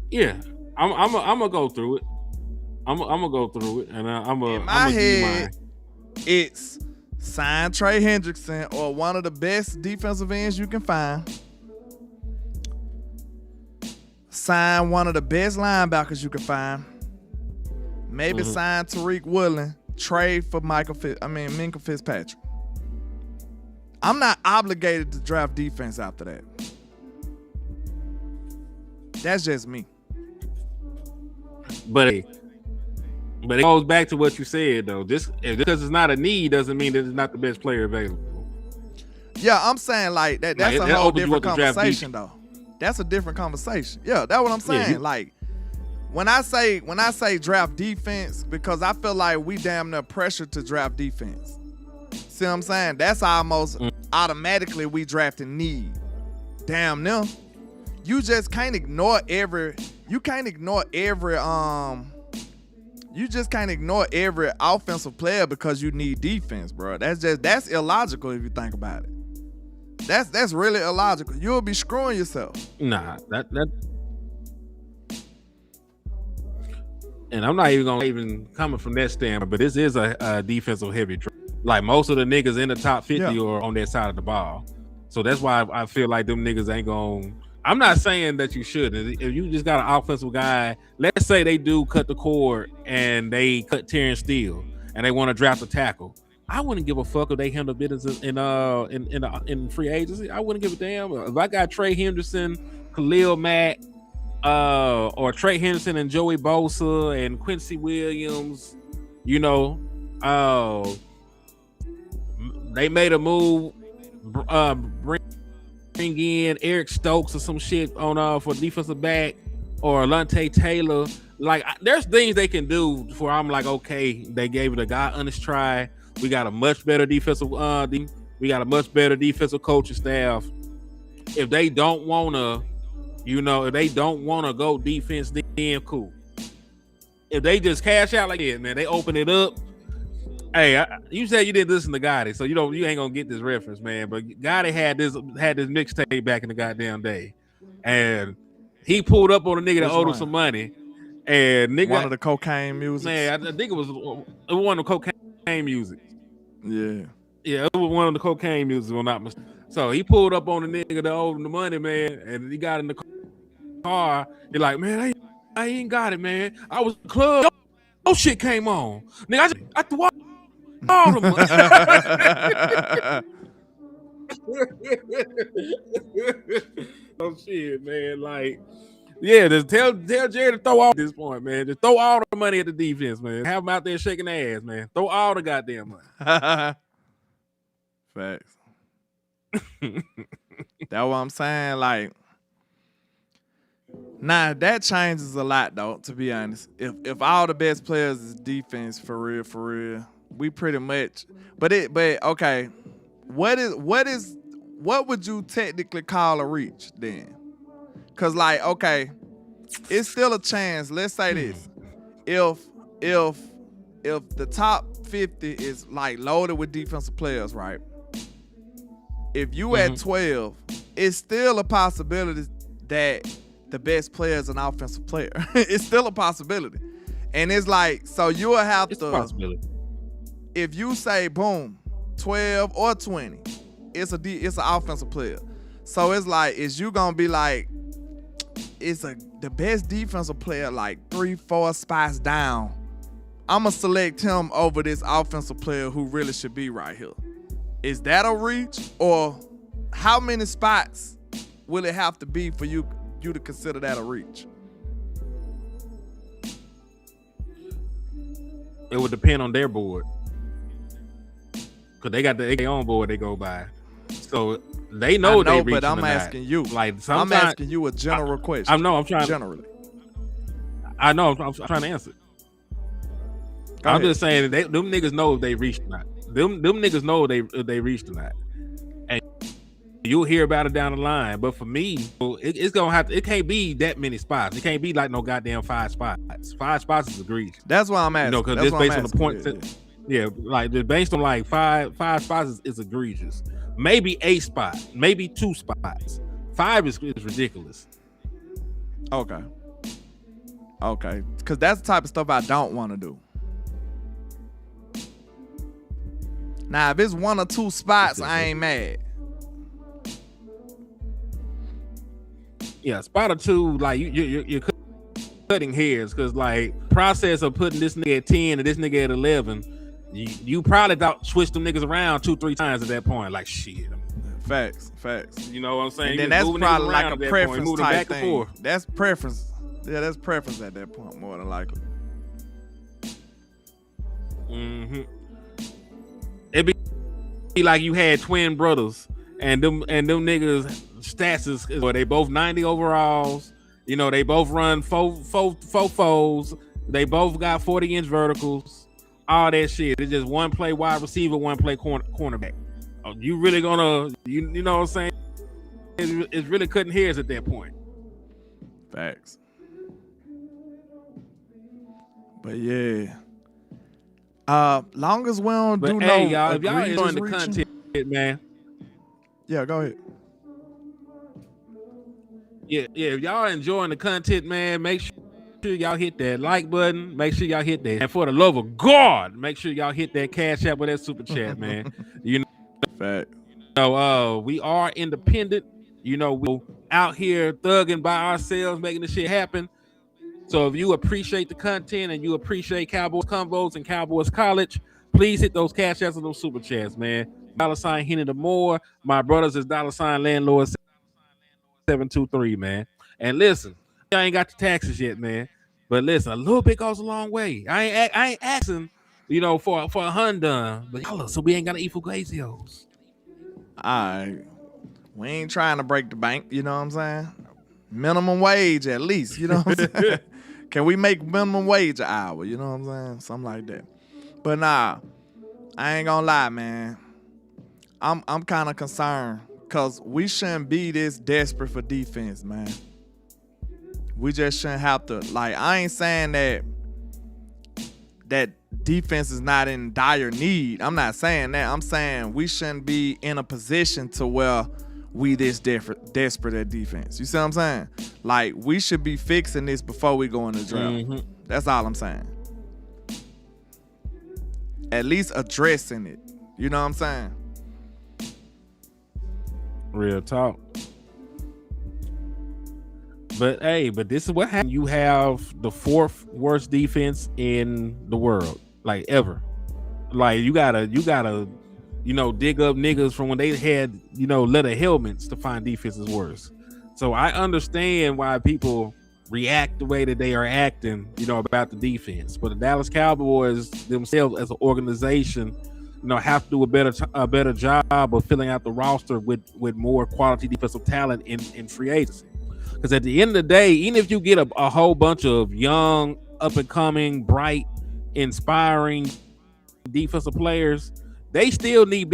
Yeah, I'm gonna go through it. I'm gonna go through it, and
in my head, it's sign Trey Hendrickson or one of the best defensive ends you can find. Sign one of the best linebackers you can find. Maybe sign Tariq Woolen. Trade for Minkah Fitzpatrick. I'm not obligated to draft defense after that. That's just me.
But it goes back to what you said though. Just because it's not a need doesn't mean that it's not the best player available.
Yeah, I'm saying like that. That's
like,
a whole different conversation though. That's a different conversation. Yeah, that's what I'm saying. Like when I say draft defense, because I feel like we damn near pressured to draft defense. See what I'm saying? That's almost automatically we drafting need. Damn near. You just can't ignore every offensive player because you need defense, bro. That's illogical if you think about it. That's really illogical. You'll be screwing yourself.
Nah, that and I'm not even gonna coming from that standpoint, but this is a defensive heavy draft. Like most of the niggas in the top 50 are on that side of the ball. So that's why I feel like them niggas ain't gonna. I'm not saying that you shouldn't. If you just got an offensive guy, let's say they do cut the cord and they cut Terrence Steele and they want to draft a tackle. I wouldn't give a fuck if they handle business in free agency. I wouldn't give a damn. If I got Trey Henderson, Khalil Mack, or Trey Henderson and Joey Bosa and Quincy Williams, you know, they made a move, bring in Eric Stokes or some shit on for defensive back or Lante Taylor. Like there's things they can do before I'm like, okay, they gave it a God honest try. We got a much better defensive coaching staff. If they don't wanna, go defense, then cool. If they just cash out like that, man, they open it up. Hey, you said you didn't listen to Gotti, so you ain't gonna get this reference, man. But Gotti had this mixtape back in the goddamn day, and he pulled up on a nigga that owed him some money, and nigga
one of the cocaine music.
Man, I think it was one of the cocaine music.
Yeah,
it was one of the cocaine music, if I'm not mistaken. So he pulled up on the nigga that owed him the money, man, and he got in the car. He's like, man, I ain't got it, man. I was in the club. No shit came on, nigga. I threw all the money. Oh shit, man! Like, yeah, just tell Jerry to throw all at this point, man. Just throw all the money at the defense, man. Have them out there shaking their ass, man. Throw all the goddamn money.
Facts. That's what I'm saying. Like, nah, that changes a lot, though. To be honest, if all the best players is defense for real, we pretty much. But okay, what would you technically call a reach then? Cause like, okay, it's still a chance. Let's say this: if the top 50 is like loaded with defensive players, right? if you at 12, it's still a possibility that the best player is an offensive player. It's still a possibility. And it's like, so you'll have
It's
to,
a possibility.
if you say, boom, 12 or 20, it's an offensive player. So it's like, is you gonna be like, the best defensive player like 3-4 spots down, I'm gonna select him over this offensive player who really should be right here. Is that a reach? Or how many spots will it have to be for you to consider that a reach?
It would depend on their board, because they got their own board they go by, so they know they reaching.
But I'm asking you.
Like
I'm asking you a general question.
I know. I'm trying.
Generally,
I know. I'm trying to answer. I'm just saying them niggas know if they reached or not. Them niggas know if they reached or not, and you'll hear about it down the line. But for me, it's gonna have to. It can't be that many spots. It can't be like no goddamn 5 spots. 5 spots is egregious.
That's why I'm asking.
Because just based on the points. Yeah, like just based on like five spots is egregious. Maybe 8 spots, maybe 2 spots. 5 is ridiculous.
Okay. Because that's the type of stuff I don't want to do. Now, if it's 1 or 2 spots, I ain't mad.
Yeah, spot or 2, like you're cutting hairs, because like process of putting this nigga at 10 and this nigga at 11, you probably switch them niggas around 2-3 times at that point. Like shit.
Facts.
You know what I'm saying?
And then that's probably like a preference type
back
thing. That's preference. Yeah, that's preference at that point, more than likely.
It'd be like you had twin brothers, and them niggas stats is they both 90 overalls. You know, they both run fours. They both got 40-inch verticals. All that shit. It's just one play wide receiver, one play cornerback. You really gonna you know what I'm saying? It's really cutting hairs at that point.
Facts. But yeah. Long as we don't do
hey,
no
y'all, if y'all enjoying the content, man.
Yeah, go ahead.
Yeah, if y'all enjoying the content, man, make sure y'all hit that like button. Make sure y'all hit that. And for the love of God, make sure y'all hit that Cash App or that Super Chat, man. You know,
Fact.
We are independent. You know, we're out here thugging by ourselves, making this shit happen. So if you appreciate the content and you appreciate Cowboys Convos and Cowboys College, please hit those Cash Apps and those Super Chats, man. $ Henny the More. My brothers is $ Landlord 723, man. And listen, I ain't got the taxes yet, man. But listen, a little bit goes a long way. I ain't asking, you know, for a Honda, but y'all, so we ain't gotta eat Fugazios.
Alright. We ain't trying to break the bank, you know what I'm saying? Minimum wage at least, you know what I'm saying? Can we make minimum wage an hour? You know what I'm saying? Something like that. But nah, I ain't gonna lie, man. I'm kind of concerned because we shouldn't be this desperate for defense, man. We just shouldn't have to. Like, I ain't saying that defense is not in dire need. I'm not saying that. I'm saying we shouldn't be in a position to where we this desperate at defense. You see what I'm saying? Like, we should be fixing this before we go in the draft. Mm-hmm. That's all I'm saying. At least addressing it. You know what I'm saying?
Real talk. But hey, this is what happens. You have the 4th worst defense in the world, like ever. Like you gotta, you know, dig up niggas from when they had, you know, leather helmets to find defenses worse. So I understand why people react the way that they are acting, you know, about the defense. But the Dallas Cowboys themselves as an organization, you know, have to do a better job of filling out the roster with more quality defensive talent in free agency. Because at the end of the day, even if you get a whole bunch of young, up and coming, bright, inspiring defensive players, they still need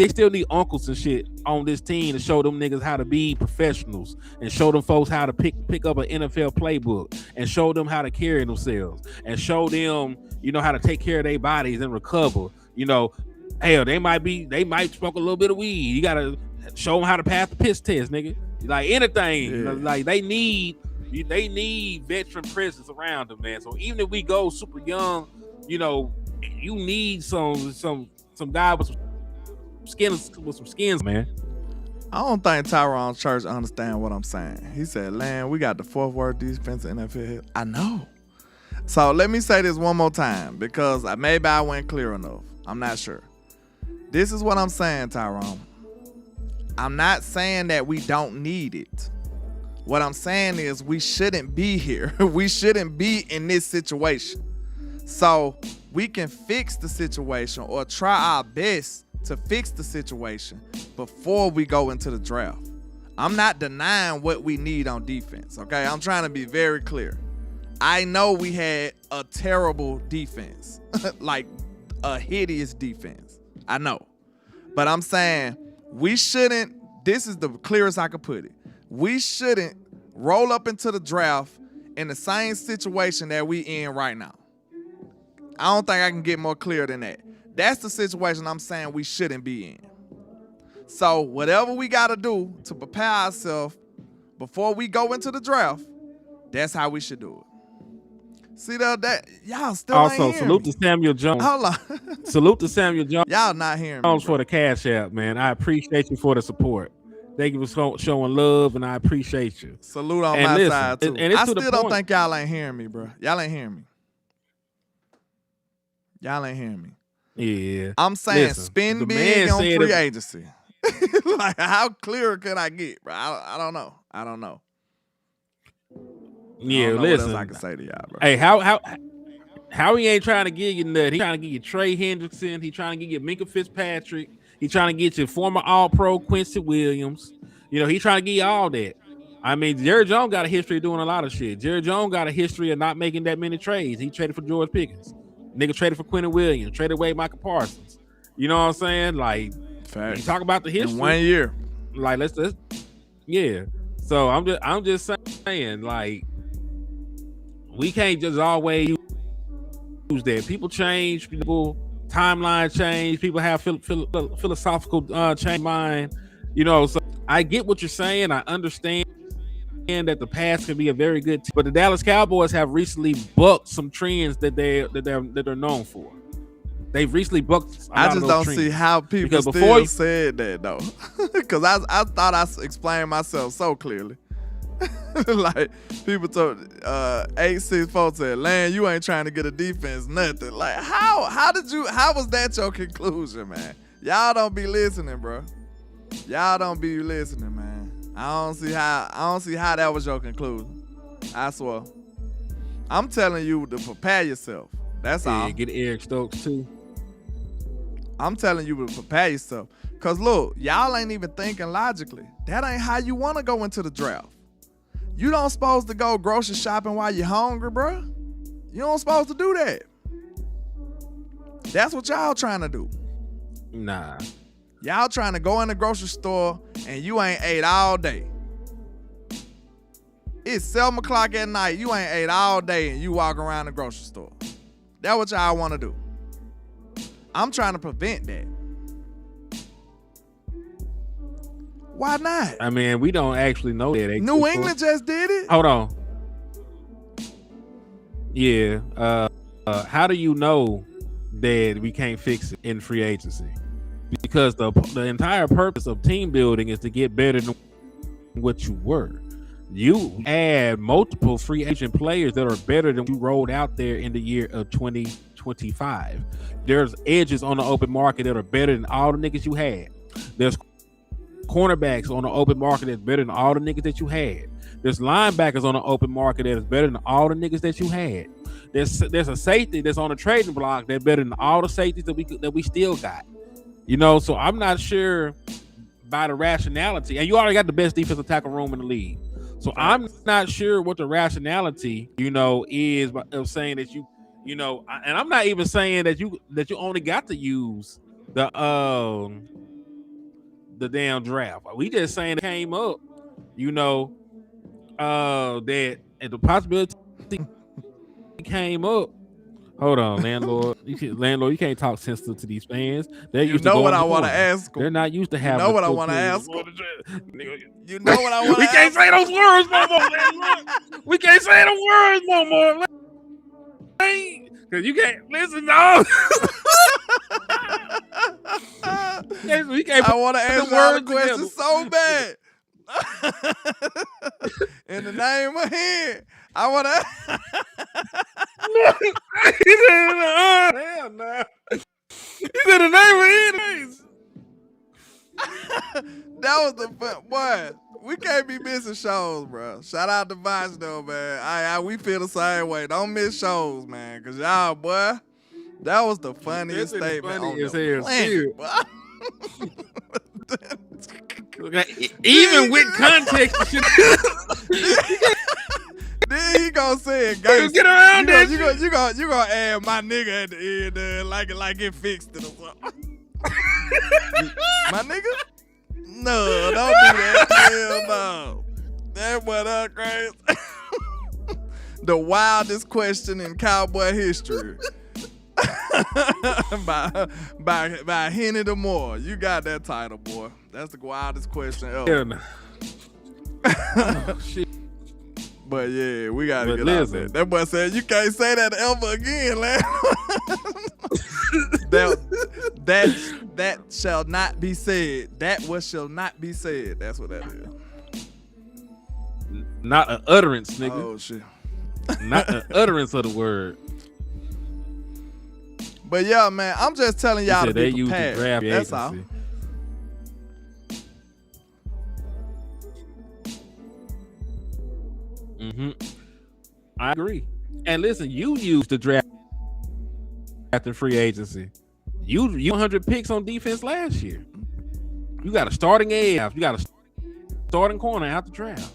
uncles and shit on this team to show them niggas how to be professionals and show them folks how to pick up an NFL playbook and show them how to carry themselves and show them, you know, how to take care of their bodies and recover. You know, hell, they might smoke a little bit of weed. You gotta show them how to pass the piss test, nigga. Like anything,
Yeah.
like they need veteran presence around them, man. So even if we go super young, you know, you need some guy with some skins, man.
I don't think Tyrone Church understand what I'm saying. He said, "Land, we got the fourth worst defense in NFL." I know. So let me say this one more time because maybe I went clear enough. I'm not sure. This is what I'm saying, Tyrone. I'm not saying that we don't need it. What I'm saying is we shouldn't be here. We shouldn't be in this situation. So we can fix the situation or try our best to fix the situation before we go into the draft. I'm not denying what we need on defense, okay? I'm trying to be very clear. I know we had a terrible defense, like a hideous defense. I know. But I'm saying we shouldn't, this is the clearest I could put it. We shouldn't roll up into the draft in the same situation that we in right now. I don't think I can get more clear than that. That's the situation I'm saying we shouldn't be in. So whatever we got to do to prepare ourselves before we go into the draft, that's how we should do it. See that y'all still
Also,
ain't hearing
salute
me.
to Samuel Jones.
Hold on.
Salute to Samuel Jones.
Y'all not hearing me, bro.
For the cash app, man. I appreciate you for the support. Thank you for showing love, and I appreciate you.
Salute on
And
my
listen,
side, too.
and it's
I
to the
still don't
point.
think y'all ain't hearing me, bro. Y'all ain't hearing me. Y'all ain't hearing me.
Yeah.
I'm saying
Listen,
spin
the
big
man
on
said
free
it-
agency. Like, how clear could I get, bro? I don't know. I don't know.
Yeah,
I don't know
listen.
what else I can say to y'all, bro.
Hey, how he ain't trying to give you nothing? He trying to give you Trey Hendrickson. He trying to give you Minka Fitzpatrick. He trying to get you former All-Pro Quincy Williams. You know, he trying to give you all that. I mean, Jerry Jones got a history of doing a lot of shit. Jerry Jones got a history of not making that many trades. He traded for George Pickens. Nigga traded for Quentin Williams. Traded away Michael Parsons. You know what I'm saying? Like,
Facts.
you talk about the history.
In 1 year.
Like, let's yeah. So I'm just saying, like, we can't just always use that. People change, people timeline change, people have philosophical change mind. You know, so I get what you're saying. I understand that the past can be a very good team, but the Dallas Cowboys have recently bucked some trends that they're known for. They've recently bucked.
I just don't see how people
Because
still
before you-
said that, though. Because I thought I explained myself so clearly. Like, people told 864 said, "Land, you ain't trying to get a defense, nothing." Like, how was that your conclusion, man? Y'all don't be listening, bro. Y'all don't be listening, man. I don't see how that was your conclusion. I swear. I'm telling you to prepare yourself. That's all.
Yeah, get Eric Stokes too.
I'm telling you to prepare yourself. Because, look, y'all ain't even thinking logically. That ain't how you want to go into the draft. You don't supposed to go grocery shopping while you're hungry, bro. You don't supposed to do that. That's what y'all trying to do.
Nah.
Y'all trying to go in the grocery store and you ain't ate all day. It's 7 o'clock at night. You ain't ate all day and you walk around the grocery store. That's what y'all want to do. I'm trying to prevent that. Why not?
I mean, we don't actually know that.
New England just did it.
Hold on. Yeah. How do you know that we can't fix it in free agency? Because the entire purpose of team building is to get better than what you were. You add multiple free agent players that are better than you rolled out there in the year of 2025. There's edges on the open market that are better than all the niggas you had. There's cornerbacks on the open market that's better than all the niggas that you had. There's linebackers on the open market that is better than all the niggas that you had. There's a safety that's on the trading block that's better than all the safeties that we still got. You know, so I'm not sure by the rationality, and you already got the best defensive tackle room in the league. So I'm not sure what the rationality, you know, is of saying that you know, and I'm not even saying that you only got to use the damn draft. We just saying it came up, you know, that and the possibility came up Hold on, landlord. You can't talk sensitive to these fans. They're
You
used to
know
going
what I
to
want to
war.
ask
They're
them.
not used to
You
having.
know what I want to ask them. You know what I want to
We
ask
can't say those words no more, landlord. We can't say those words no more. Because you can't listen, no. We can't
I want to
put
answer
the
all the
words
questions
together.
so bad. In the name of him, I want to.
Hell no. He said the name of anyways.
That was the fun, boy. We can't be missing shows, bro. Shout out to Vice though, man. We feel the same way. Don't miss shows, man, cause y'all, boy, that was the funniest
This is
statement
funny
on
as
the
hell,
planet, boy.
Even with context, and shit.
Then he gonna say it, gangsta.
Get around that.
You gonna add my nigga at the end, like it fixed it or something. My nigga? No, don't do that. Hell no. That went up crazy. The wildest question in Cowboy history. by Henny the Moore. You got that title, boy. That's the wildest question ever.
Hell no. Oh, shit.
But yeah, we gotta
But
get
listen.
out there. That boy said you can't say that ever again, man. that shall not be said. That what shall not be said. That's what that is.
Not an utterance, nigga.
Oh shit.
Not an utterance of the word.
But yeah, man, I'm just telling y'all to
They
be
use the
prepared.
draft
That's all.
agency. I agree. And listen, you used the draft after free agency. You 100 picks on defense last year. You got a starting AF. You got a starting corner out the draft.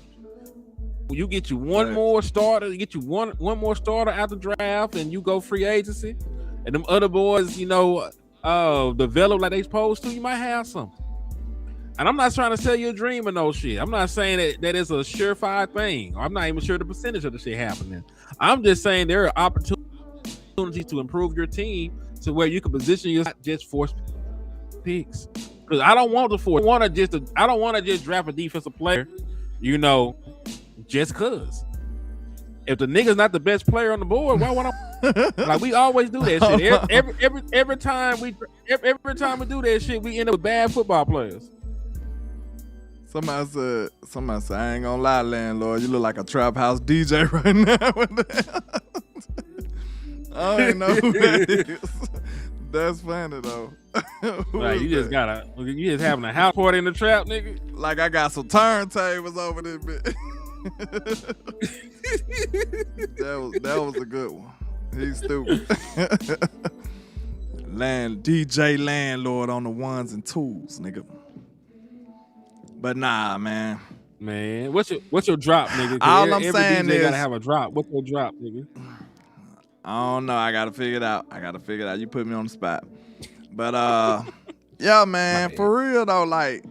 You get you one more starter. You get you one more starter out the draft, and you go free agency. And them other boys, develop like they supposed to. You might have something. And I'm not trying to sell you a dream or no shit. I'm not saying that it's a surefire thing. I'm not even sure the percentage of the shit happening. I'm just saying there are opportunities to improve your team to where you can position yourself just force picks. Because I don't want to force. I don't want to just draft a defensive player, just cause. If the nigga's not the best player on the board, why would I? Like we always do that shit. Every time we do that shit, we end up with bad football players.
Somebody said, I ain't gonna lie, landlord, you look like a trap house DJ right now. I don't even know who that is. That's funny though.
Like you just having a house party in the trap, nigga.
Like I got some turntables over this bitch. That was a good one. He's stupid. DJ landlord on the ones and twos, nigga. But nah, man.
Man, what's your drop, nigga?
All I'm
every
saying
DJ
is
gotta have a drop. What's your drop, nigga?
I don't know. I gotta figure it out. You put me on the spot. But yeah, man, for real though, like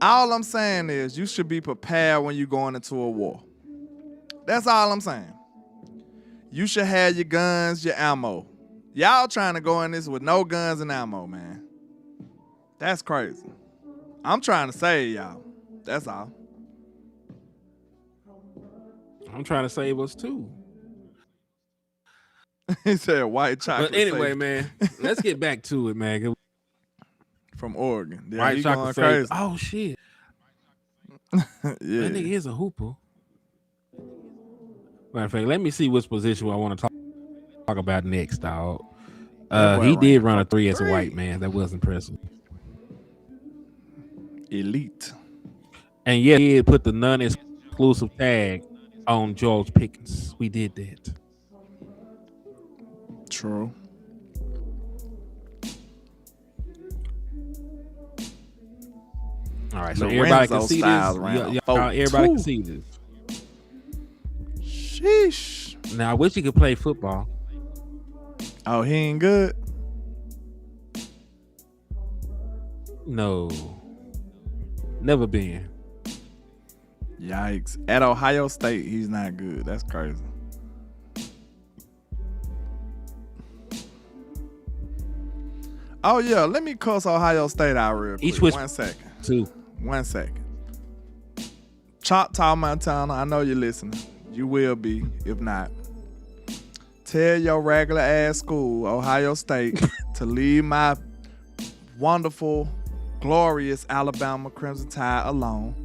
all I'm saying is you should be prepared when you're going into a war. That's all I'm saying. You should have your guns, your ammo. Y'all trying to go in this with no guns and ammo, man. That's crazy. I'm trying to save y'all. That's all.
I'm trying to save us too.
He said white chocolate.
But anyway,
safety.
man, let's get back to it, man.
From Oregon. Yeah,
White
he
chocolate
going crazy.
Oh shit.
Yeah.
That nigga is a hooper. Matter of fact, let me see which position I want to talk about next, dog. He did run a 3 as a white man. That was impressive.
Elite.
And yeah, he had put the non-exclusive tag on George Pickens. We did that.
True.
All right, so
Lorenzo
everybody can see
Styles
this.
ran
Everybody
a
can see this.
Sheesh.
Now, I wish he could play football.
Oh, he ain't good?
No. Never been.
Yikes. At Ohio State, he's not good. That's crazy. Oh yeah, let me cuss Ohio State out real quick.
Each which
1 second.
2.
1 second. Choctaw, Montana, I know you're listening. You will be, if not. Tell your regular ass school, Ohio State, to leave my wonderful, glorious Alabama Crimson Tide alone.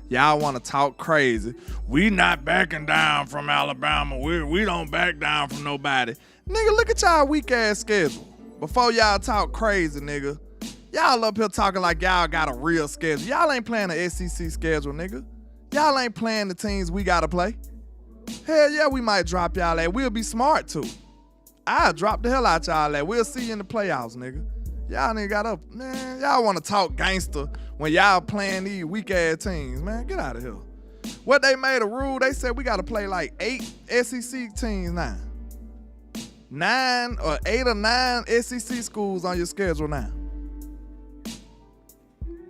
Y'all want to talk crazy. We not backing down from Alabama. We don't back down from nobody. Nigga, look at y'all weak ass schedule. Before y'all talk crazy, nigga. Y'all up here talking like y'all got a real schedule. Y'all ain't playing the SEC schedule, nigga. Y'all ain't playing the teams we gotta play. Hell yeah, we might drop y'all at. We'll be smart too. I'll drop the hell out y'all at. We'll see you in the playoffs, nigga. Y'all nigga got up. Man, y'all want to talk gangster when y'all playing these weak ass teams, man. Get out of here. What they made a rule, they said we got to play like 8 SEC teams now. 8 or 9 SEC schools on your schedule now.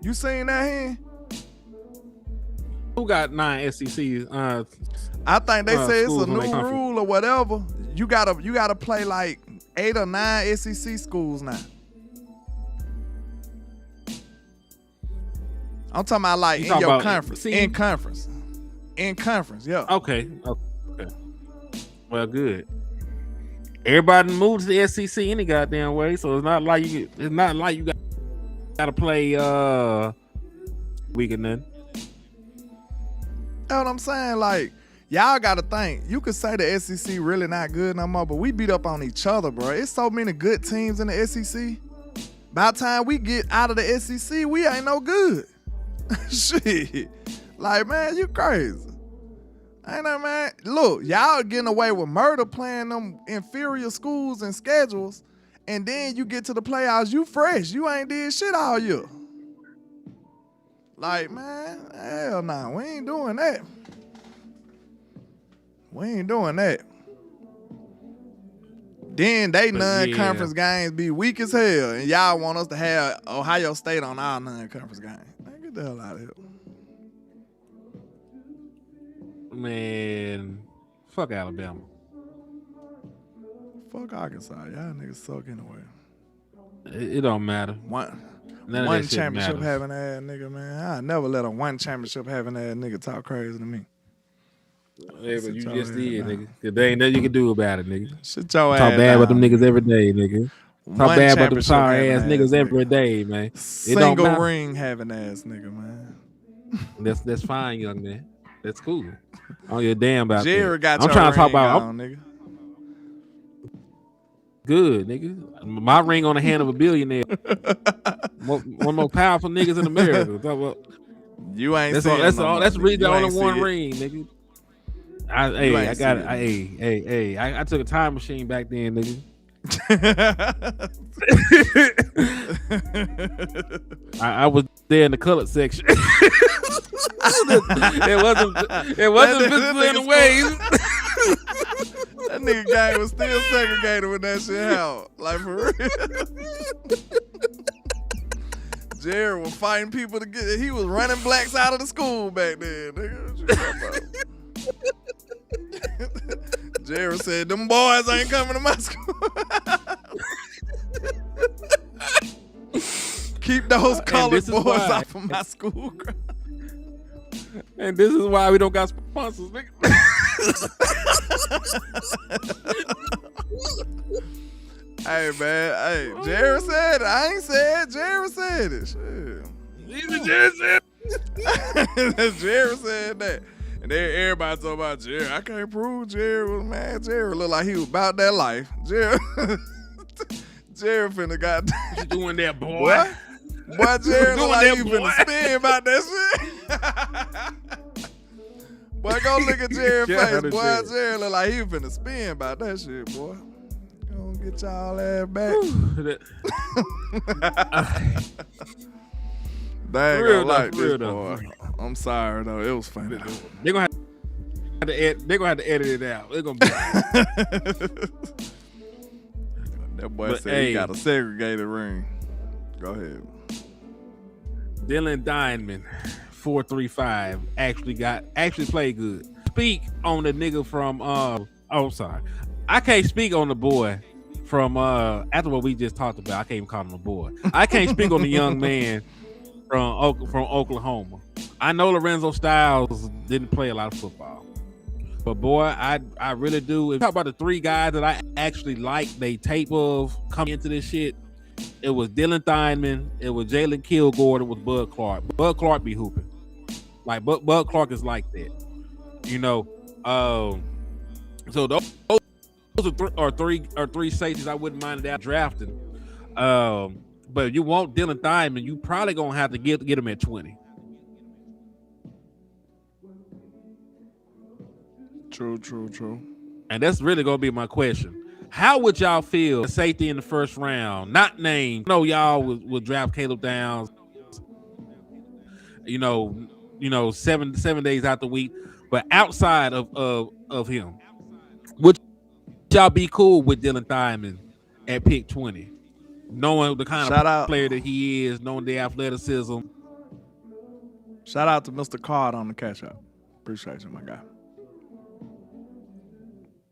You seen that here?
Who got 9 SEC?
I think they say it's a
schools on
new
their conference.
rule or whatever. You gotta play like 8 or 9 SEC schools now. I'm talking about like
You
in
talking
your
about
conference.
see?
In conference. In conference, yeah.
Okay. Well, good. Everybody moves to the SEC any goddamn way, so it's not like you gotta play week and then.
Know what I'm saying? Like, y'all gotta think. You could say the SEC really not good no more, but we beat up on each other, bro. It's so many good teams in the SEC. By the time we get out of the SEC, we ain't no good. Shit. Like, man, you crazy. Ain't that, man? Look, y'all getting away with murder playing them inferior schools and schedules, and then you get to the playoffs, you fresh. You ain't did shit all year. Like, man, hell nah, we ain't doing that. We ain't doing that. Then they non-conference games be weak as hell, and y'all want us to have Ohio State on our non-conference game. Man, get the hell out of here.
Man, fuck Alabama.
Fuck Arkansas. Y'all niggas suck anyway.
It don't matter. None of
One
that shit
championship
matters.
having ass nigga, man. I never let a one championship having ass nigga talk crazy to me.
Yeah, but you
Sit
just
your
did,
ass
nigga. Cause there ain't nothing you can do about it, nigga.
Shut your ass
Talk bad about them
down,
niggas every day, nigga. Talk
One
bad about them
championship
sorry ass
having
niggas
ass
every
nigga.
day, man. It don't
Single
matter.
ring having ass nigga, man.
That's fine, young man. That's cool. I don't give a damn about
Jerry
that.
got
I'm
your
trying to talk
ring
about
on, nigga.
good, nigga. My ring on the hand of a billionaire. One more powerful niggas in America. Talk about,
You ain't
that's
seen
all. That's
no
all.
more,
That's
nigga.
really the
You
only
ain't
one
see it.
ring, nigga. I
ain't
got
see
it. I took a time machine back then, nigga. I was there in the colored section. it wasn't visible in the waves.
That nigga game was still segregated when that shit happened. Like, for real. Jerry was fighting people to get. He was running blacks out of the school back then, nigga. What you talking about? Jerry said, them boys ain't coming to my school. Keep those colored boys off of my school.
And this is why we don't got sponsors, nigga.
Hey, man. Hey, Jerry said it. I ain't said it. Jerry said it. Shit.
Even Jerry said
Jerry said that. And then everybody talking about Jerry. I can't prove Jerry was mad. Jerry looked like he was about that life. Jerry finna got
you doing that, boy.
What? Boy, Jerry look like he
boy.
finna spin about that shit. Boy, go look at Jerry's face. Boy, Jerry look like he finna spin about that shit, boy. Gonna get y'all ass back. They ain't gonna like this, boy. I'm sorry though. It was funny.
They're gonna have to edit it out. They're gonna be
that boy said he got a segregated ring. Go ahead.
Dylan Diamond, 435, actually played good. Speak on the nigga from sorry. I can't speak on the boy from after what we just talked about. I can't even call him a boy. I can't speak on the young man from Oklahoma. I know Lorenzo Styles didn't play a lot of football, but boy, I really do. If you talk about the three guys that I actually like, they tape of coming into this shit. It was Dylan Theinman, it was Jalen Kilgore, it was Bud Clark. Bud Clark be hooping. Like Bud Clark is like that, you know. So those are three safeties I wouldn't mind that drafting. But if you want Dylan Theinman, you probably gonna have to get him at 20.
True.
And that's really gonna be my question. How would y'all feel safety in the first round, not named? No, y'all will draft Caleb Downs. You know, 7 days out the week, but outside of him, would y'all be cool with Dylan Theinman at pick 20, knowing the kind of player that he is, knowing the athleticism?
Shout out to Mr. Card on the cash out. Appreciate you, my guy.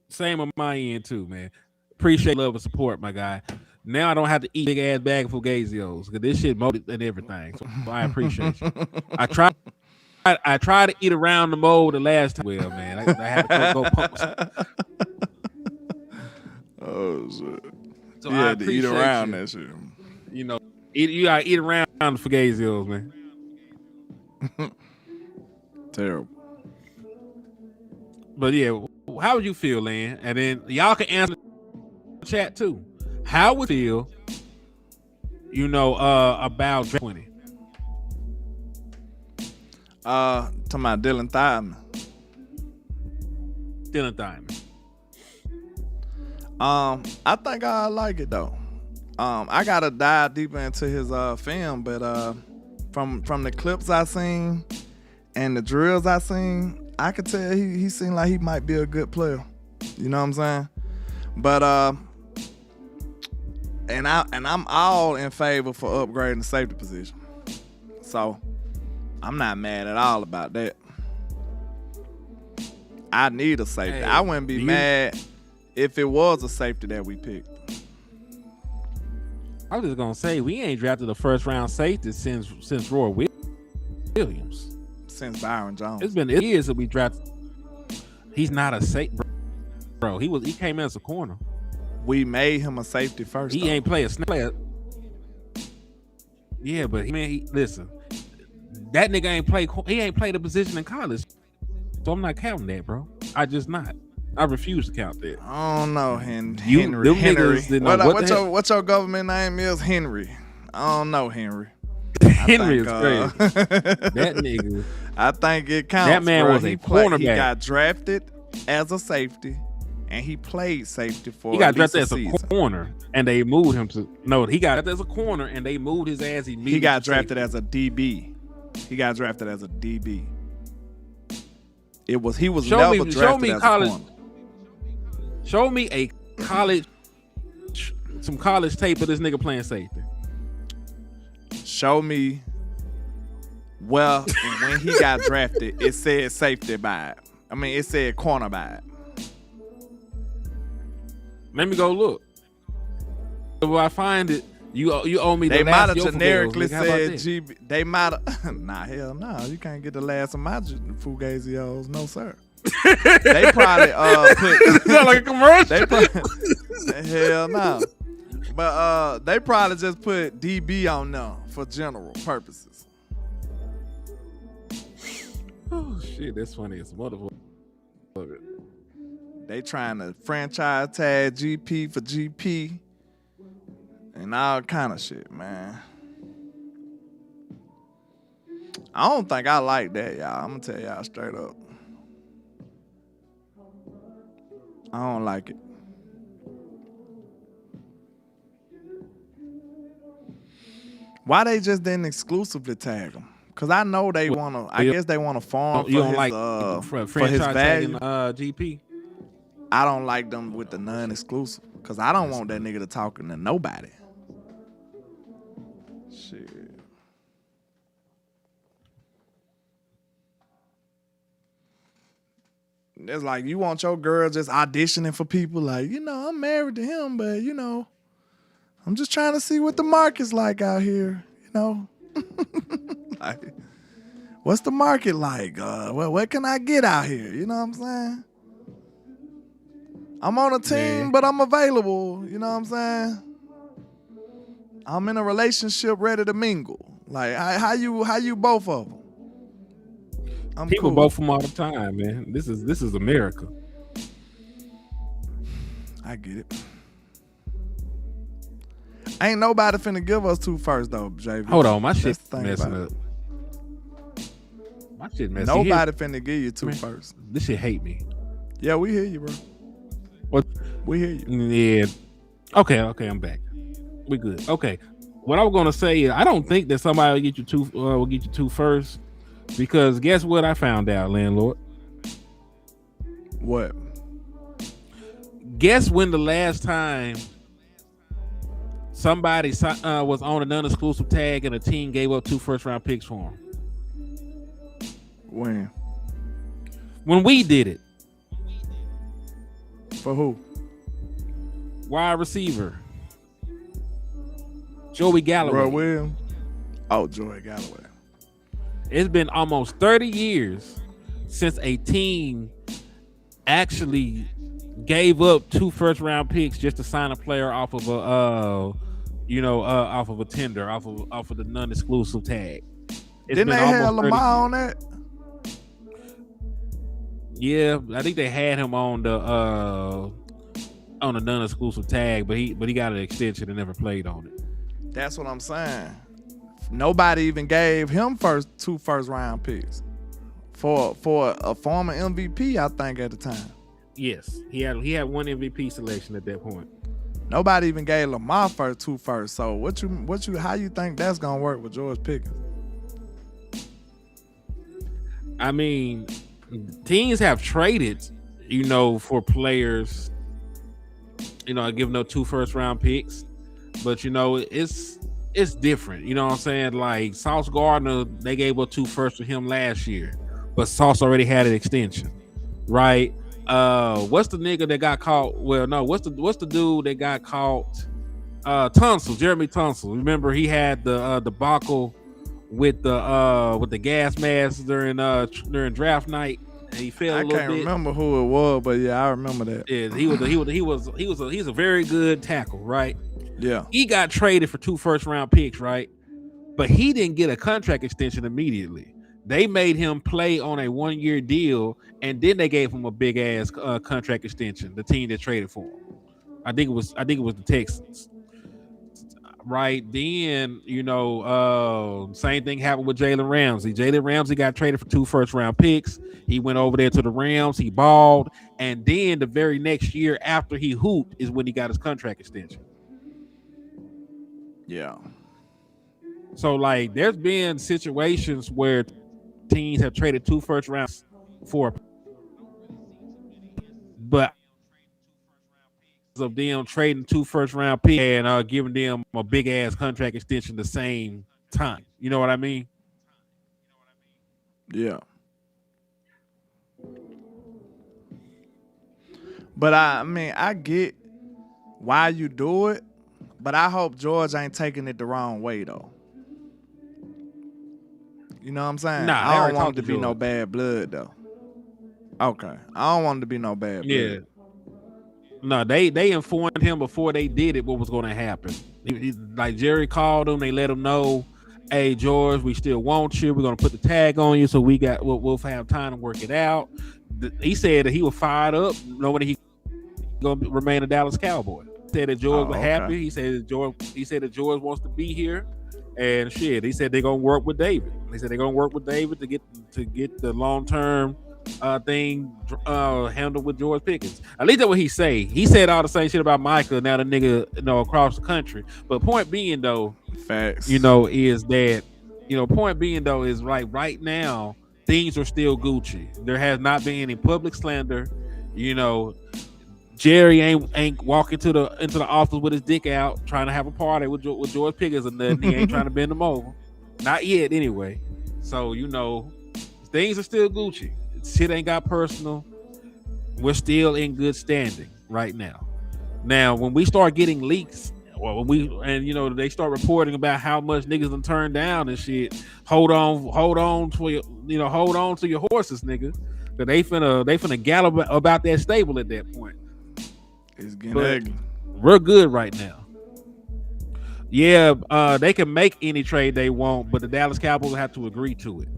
Same on my end too, man. Appreciate love and support, my guy. Now I don't have to eat big ass bag of Fugazios because this shit molded and everything. So I appreciate you. I tried to eat around the mold the last time. Well, man, I had to go pump.
Oh shit!
So
you
I
had to eat around
you.
that shit.
You know, you gotta eat around the Fugazios, man.
Terrible.
But yeah, how would you feel, Lan? And then y'all can answer the chat too. How would you feel, about 20?
To my Dylan Theinman.
Dylan Theinman.
I think I like it though. I gotta dive deeper into his film, but from the clips I seen and the drills I seen, I could tell he seemed like he might be a good player. You know what I'm saying? But and I'm all in favor for upgrading the safety position. So I'm not mad at all about that. I need a safety.
Hey,
I wouldn't be mad if it was a safety that we picked.
I was just gonna say we ain't drafted the first round safety since Roy Williams.
Since Byron Jones.
It's been years that we drafted. He's not a safety, bro. He came in as a corner.
We made him a safety first.
He ain't play a snap. Yeah, but listen, that nigga ain't play. He ain't played a position in college, so I'm not counting that, bro. I just not. I refuse to count that.
I don't know, Henry. What your government name is? Henry. I don't know, Henry.
Henry is crazy. That nigga.
I think it counts.
That man was a cornerback.
He got drafted as a safety, and he played safety for.
He got drafted as a corner, and they moved him to. No, he got drafted as a corner, and they moved his ass immediately.
He got drafted as a DB. He got drafted as a DB. He was never drafted as a corner.
Show me a some college tape of this nigga playing safety.
Show me when he got drafted, it said safety by it. I mean, it said corner by it.
Let me go look. If I find it, you owe me.
They
the
might
last
have generically said
GB.
They might have. Nah, hell no. You can't get the last of my Fugazios. No, sir. They probably put.
Sound like a commercial.
Hell no. But they probably just put DB on them for general purposes.
Oh shit, that's funny as motherfucker.
They trying to franchise tag GP for GP and all kind of shit, man. I don't think I like that, y'all. I'm gonna tell y'all straight up. I don't like it. Why they just didn't exclusively tag him? Cause I know they wanna. I guess they want to farm for his value.
GP.
I don't like them with the non-exclusive, cause I don't want that nigga to talking to nobody. Shit. It's like you want your girl just auditioning for people like, I'm married to him, but I'm just trying to see what the market's like out here, like, what's the market like? What can I get out here? You know what I'm saying? I'm on a team, but I'm available. You know what I'm saying? I'm in a relationship ready to mingle. Like, how you both of them?
People
cool.
both from all the time, man. This is America.
I get it. Ain't nobody finna give us 2 first though, JV.
Hold on, my shit messing up. My shit messing up.
Nobody finna give you 2 first.
This shit hate me.
Yeah, we hear you, bro.
What?
We hear you.
Yeah. Okay, I'm back. We good. Okay. What I was gonna say is I don't think that somebody will get you 2 first, because guess what I found out, landlord?
What?
Guess when the last time somebody was on a non-exclusive tag and a team gave up 2 first-round picks for him? When we did it.
For who?
Wide receiver. Joey Galloway.
Roy Williams. Oh, Joey Galloway.
It's been almost 30 years since a team actually gave up 2 first-round picks just to sign a player off of off of a tender, off of the non-exclusive tag.
Didn't they have Lamar on that?
Yeah, I think they had him on the non-exclusive tag, but he got an extension and never played on it.
That's what I'm saying. Nobody even gave him 2 first-round picks for a former MVP, I think, at the time.
Yes, he had 1 MVP selection at that point.
Nobody even gave Lamar 2 first. So how you think that's gonna work with George Pickens?
I mean, teams have traded, for players, giving up 2 first-round picks, but it's different. You know what I'm saying? Like Sauce Gardner, they gave up 2 firsts for him last year, but Sauce already had an extension, right? What's the nigga that got caught? Well, no, what's the dude that got caught? Tunsil, Jeremy Tunsil. Remember he had the debacle with the gas mask during draft night, and he fell a little bit. I can't
remember who it was, but yeah, I remember that.
Yeah, he's a very good tackle, right?
Yeah.
He got traded for 2 first-round picks, right? But he didn't get a contract extension immediately. They made him play on a 1-year deal, and then they gave him a big ass contract extension. The team that traded for him, I think it was the Texans. Right then, same thing happened with Jalen Ramsey. Jalen Ramsey got traded for 2 first-round picks. He went over there to the Rams. He balled, and then the very next year after he hooped is when he got his contract extension.
Yeah.
So like, there's been situations where teams have traded 2 first rounds for, but of them trading 2 first-round picks and giving them a big ass contract extension the same time. You know what I mean?
Yeah. But I get why you do it, but I hope George ain't taking it the wrong way though. You know what I'm saying?
Nah,
I don't want it to be no bad blood though. Okay. I don't want it to be no bad blood.
Yeah. No, they informed him before they did it what was going to happen. Like Jerry called him, they let him know, "Hey George, we still want you. We're going to put the tag on you, so we'll have time to work it out." He said that he was fired up, knowing that he going to remain a Dallas Cowboy. Said that George was happy. He said that George wants to be here, and shit. He said they're going to work with David. They said they're going to work with David to get the long-term thing handled with George Pickens. At least that's what he say. He said all the same shit about Micah. Now the nigga, across the country. But point being though,
facts.
Is that, point being though is like right now things are still Gucci. There has not been any public slander. Jerry ain't walking into the office with his dick out trying to have a party with George Pickens and nothing. He ain't trying to bend him over. Not yet, anyway. So things are still Gucci. Shit ain't got personal. we're still in good standing right now. Now, when we start getting leaks, well, they start reporting about how much niggas done turned down and shit. Hold on to your horses, nigga. Cause they finna gallop about that stable at that point.
It's getting ugly.
We're good right now. Yeah, they can make any trade they want, but the Dallas Cowboys have to agree to it.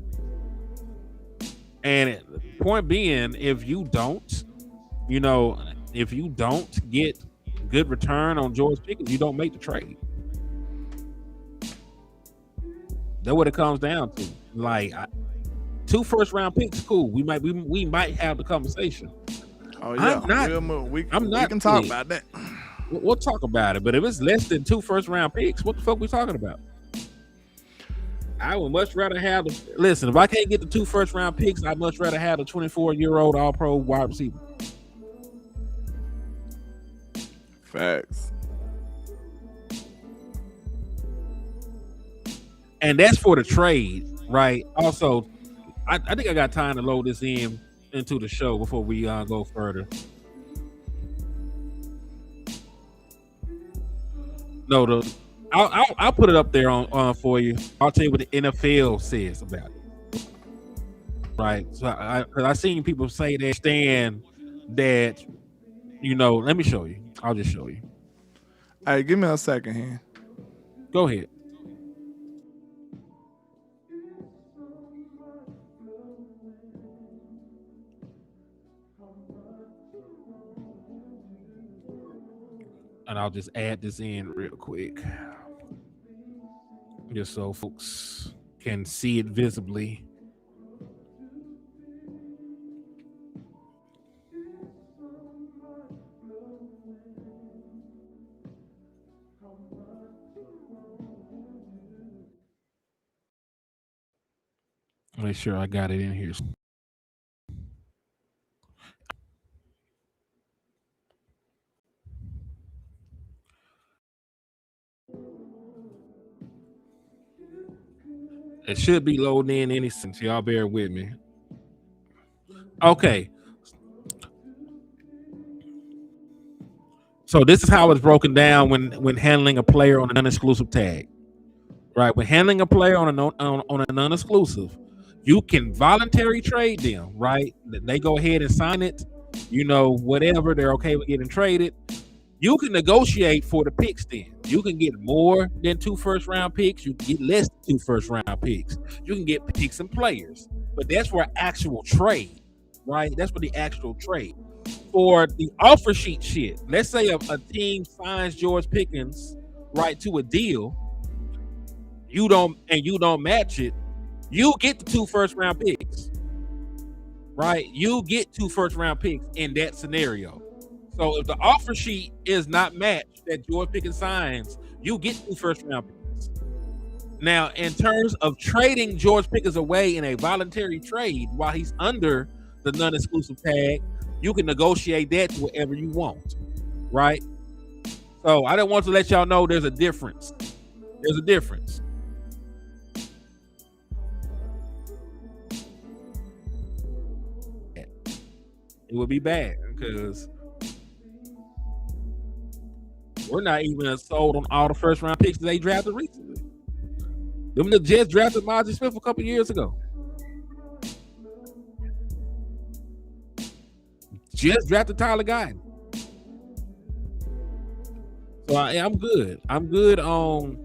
And point being, if you don't get good return on George Pickens, you don't make the trade. That's what it comes down to. Like 2 first-round picks, cool. We might have the conversation.
Oh yeah, we can talk about that.
We'll talk about it. But if it's less than 2 first-round picks, what the fuck we talking about? I would much rather have listen. If I can't get the 2 first-round picks, I'd much rather have the 24-year-old All-Pro wide receiver.
Facts.
And that's for the trade, right? Also, I think I got time to load this into the show before we go further. No, I'll put it up there on for you. I'll tell you what the NFL says about it. Right? So I seen people say they stand that, let me show you. I'll just show you.
Hey, give me a second here.
Go ahead. And I'll just add this in real quick, just so folks can see it visibly. Make sure I got it in here. It should be loading in any sense. Y'all bear with me. Okay. So this is how it's broken down when handling a player on an non-exclusive tag. Right? When handling a player on a non-exclusive, you can voluntarily trade them, right? They go ahead and sign it, whatever, they're okay with getting traded. You can negotiate for the picks then. You can get more than 2 first-round picks. You can get less than 2 first-round picks. You can get picks and players. But that's for actual trade, right? That's for the actual trade. For the offer sheet shit, let's say a team signs George Pickens, right, to a deal, you don't match it, you get the 2 first-round picks, right? You get 2 first-round picks in that scenario. So if the offer sheet is not matched that George Pickens signs, you get 2 first-round picks. Now, in terms of trading George Pickens away in a voluntary trade while he's under the non-exclusive tag, you can negotiate that to whatever you want, right? So I don't want to let y'all know there's a difference. There's a difference. It would be bad because we're not even sold on all the first-round picks that they drafted recently. The Jets drafted Mozzie Smith a couple years ago. Jets drafted Tyler Guyton. So I'm good. I'm good on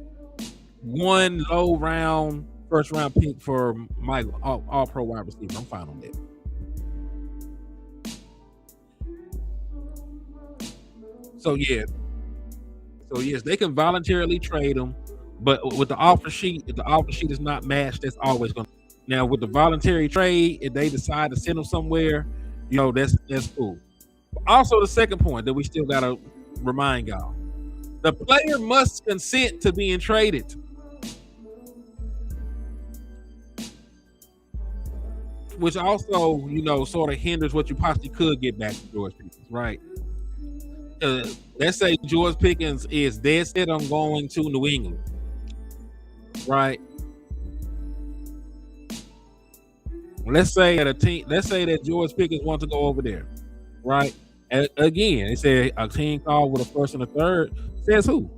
1 low-round first-round pick for my all-pro wide receiver. I'm fine on that. So yes, they can voluntarily trade them, but with the offer sheet, if the offer sheet is not matched, that's always going to. Now with the voluntary trade, if they decide to send them somewhere, that's cool. But also the second point that we still got to remind y'all, the player must consent to being traded. Which also, sort of hinders what you possibly could get back to George Pickens, right? Let's say George Pickens is dead set on going to New England, right? Let's say that George Pickens wants to go over there, right? And again, it said a team call with a first and a third. Says who?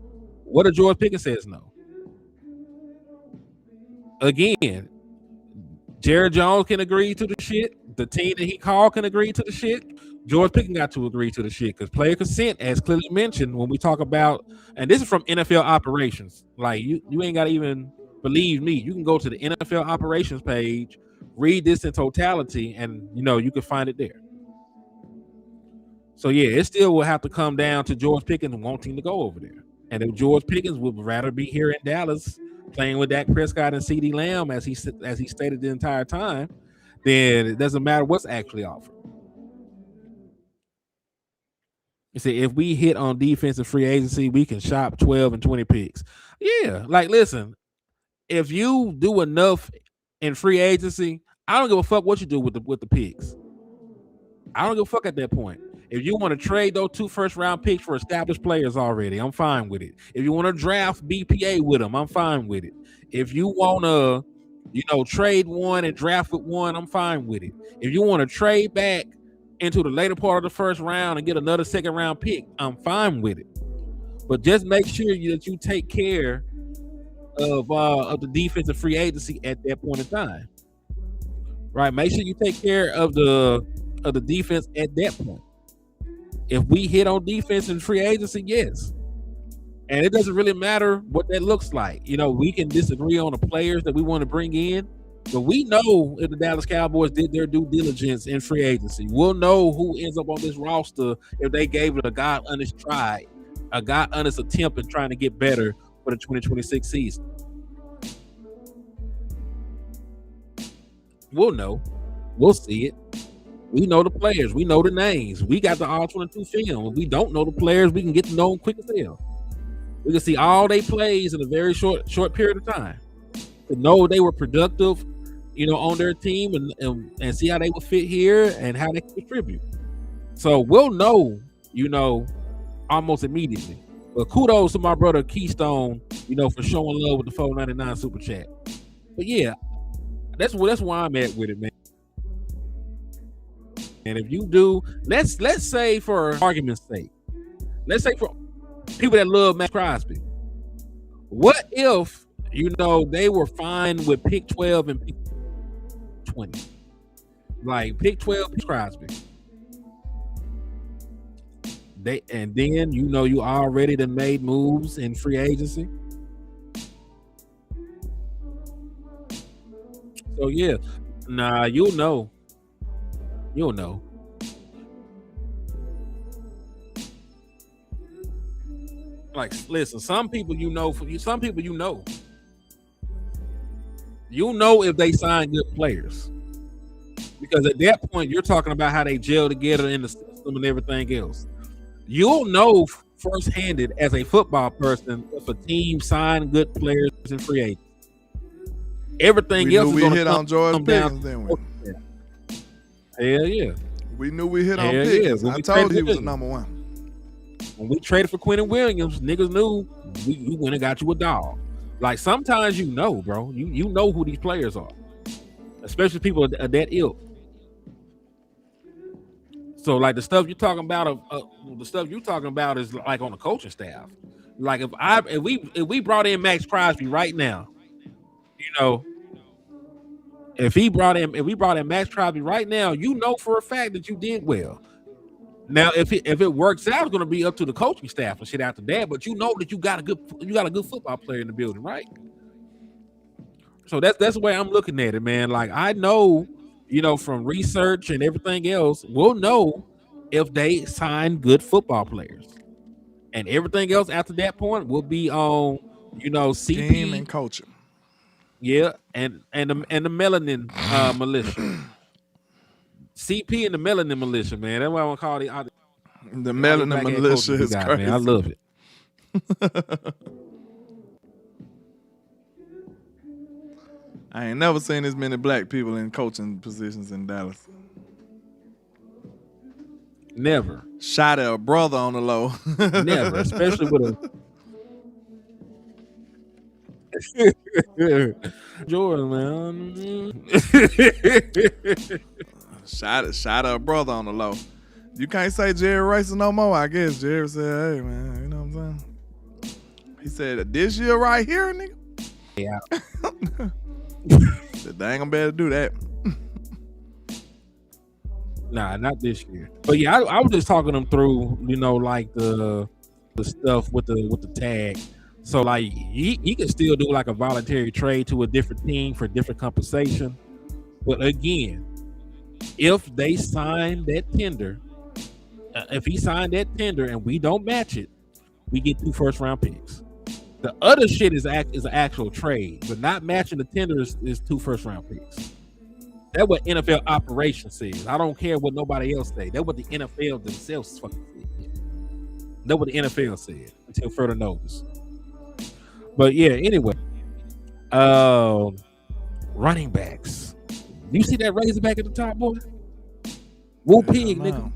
What if George Pickens says no? Again, Jared Jones can agree to the shit. The team that he called can agree to the shit. George Pickens got to agree to the shit because player consent, as clearly mentioned, when we talk about, and this is from NFL operations. Like you ain't got to even believe me. You can go to the NFL operations page, read this in totality, and you can find it there. So yeah, it still will have to come down to George Pickens wanting to go over there. And if George Pickens would rather be here in Dallas playing with Dak Prescott and CeeDee Lamb, as he stated the entire time, then it doesn't matter what's actually offered. You see, if we hit on defensive free agency, we can shop 12 and 20 picks. Yeah, like listen, if you do enough in free agency, I don't give a fuck what you do with the picks. I don't give a fuck at that point. If you want to trade those 2 first-round picks for established players already, I'm fine with it. If you want to draft BPA with them, I'm fine with it. If you want to, trade one and draft with one, I'm fine with it. If you want to trade back into the later part of the first round and get another second-round pick, I'm fine with it. But just make sure that you take care of the defensive free agency at that point in time. Right? Make sure you take care of the defense at that point. If we hit on defense and free agency, yes. And it doesn't really matter what that looks like. We can disagree on the players that we want to bring in, but we know if the Dallas Cowboys did their due diligence in free agency. We'll know who ends up on this roster if they gave it a God-honest try, a God-honest attempt at trying to get better for the 2026 season. We'll know. We'll see it. We know the players. We know the names. We got the all-22 film. If we don't know the players, we can get to know them quick as hell. We can see all they plays in a very short period of time. To know they were productive, on their team and see how they would fit here and how they can contribute. So we'll know, almost immediately. But kudos to my brother Keystone, for showing love with the $4.99 super chat. But yeah, that's where I'm at with it, man. And if you do, let's say for argument's sake, let's say for people that love Max Crosby, what if they were fine with pick 12 and pick 20, like pick 12 pick Crosby, and then you already done made moves in free agency. So yeah, nah, you'll know. Like, listen, some people some people if they sign good players, because at that point you're talking about how they gel together in the system and everything else. You'll know first-handed as a football person if a team signed good players in free agents. Everything else is going to come
George
down.
Pickens, didn't we?
Hell yeah.
We knew we hit on Pickens.
Yeah.
I told you he was the number one.
When we traded for Quentin Williams, niggas knew we went and got you a dog. Like, sometimes bro. You know who these players are. Especially people of that ilk. So, like, the stuff you're talking about is like on the coaching staff. Like, if we brought in Max Crosby right now, if we brought in Max Crosby right now, for a fact that you did well. Now, if it works out, it's going to be up to the coaching staff and shit after that. But that you got a good football player in the building, right? So that's the way I'm looking at it, man. Like, I know, from research and everything else, we'll know if they sign good football players, and everything else after that point will be on, CP
Team and culture.
Yeah, and the melanin militia. CP and the melanin militia, man. That's what I want to call
the melanin militia is crazy.
Man. I love it.
I ain't never seen as many black people in coaching positions in Dallas.
Never.
Shot at a brother on the low.
Never, especially with a Jordan, man.
Shot at a brother on the low. You can't say Jerry racist no more. I guess Jerry said, "Hey man, you know what I'm saying?" He said, "This year right here, nigga."
Yeah.
Said, they ain't gonna be able to do that.
Nah, not this year. But yeah, I was just talking them through, like the stuff with the tag. So like he can still do like a voluntary trade to a different team for different compensation. But again, if they sign that tender, if he signed that tender and we don't match it, we get 2 first-round picks. The other shit is an actual trade, but not matching the tender is 2 first-round picks. That's what NFL operations says. I don't care what nobody else say. That's what the NFL themselves fucking said. That's what the NFL said until further notice. But yeah, anyway, running backs. You see that Razorback at the top, boy? Woo pig, nigga.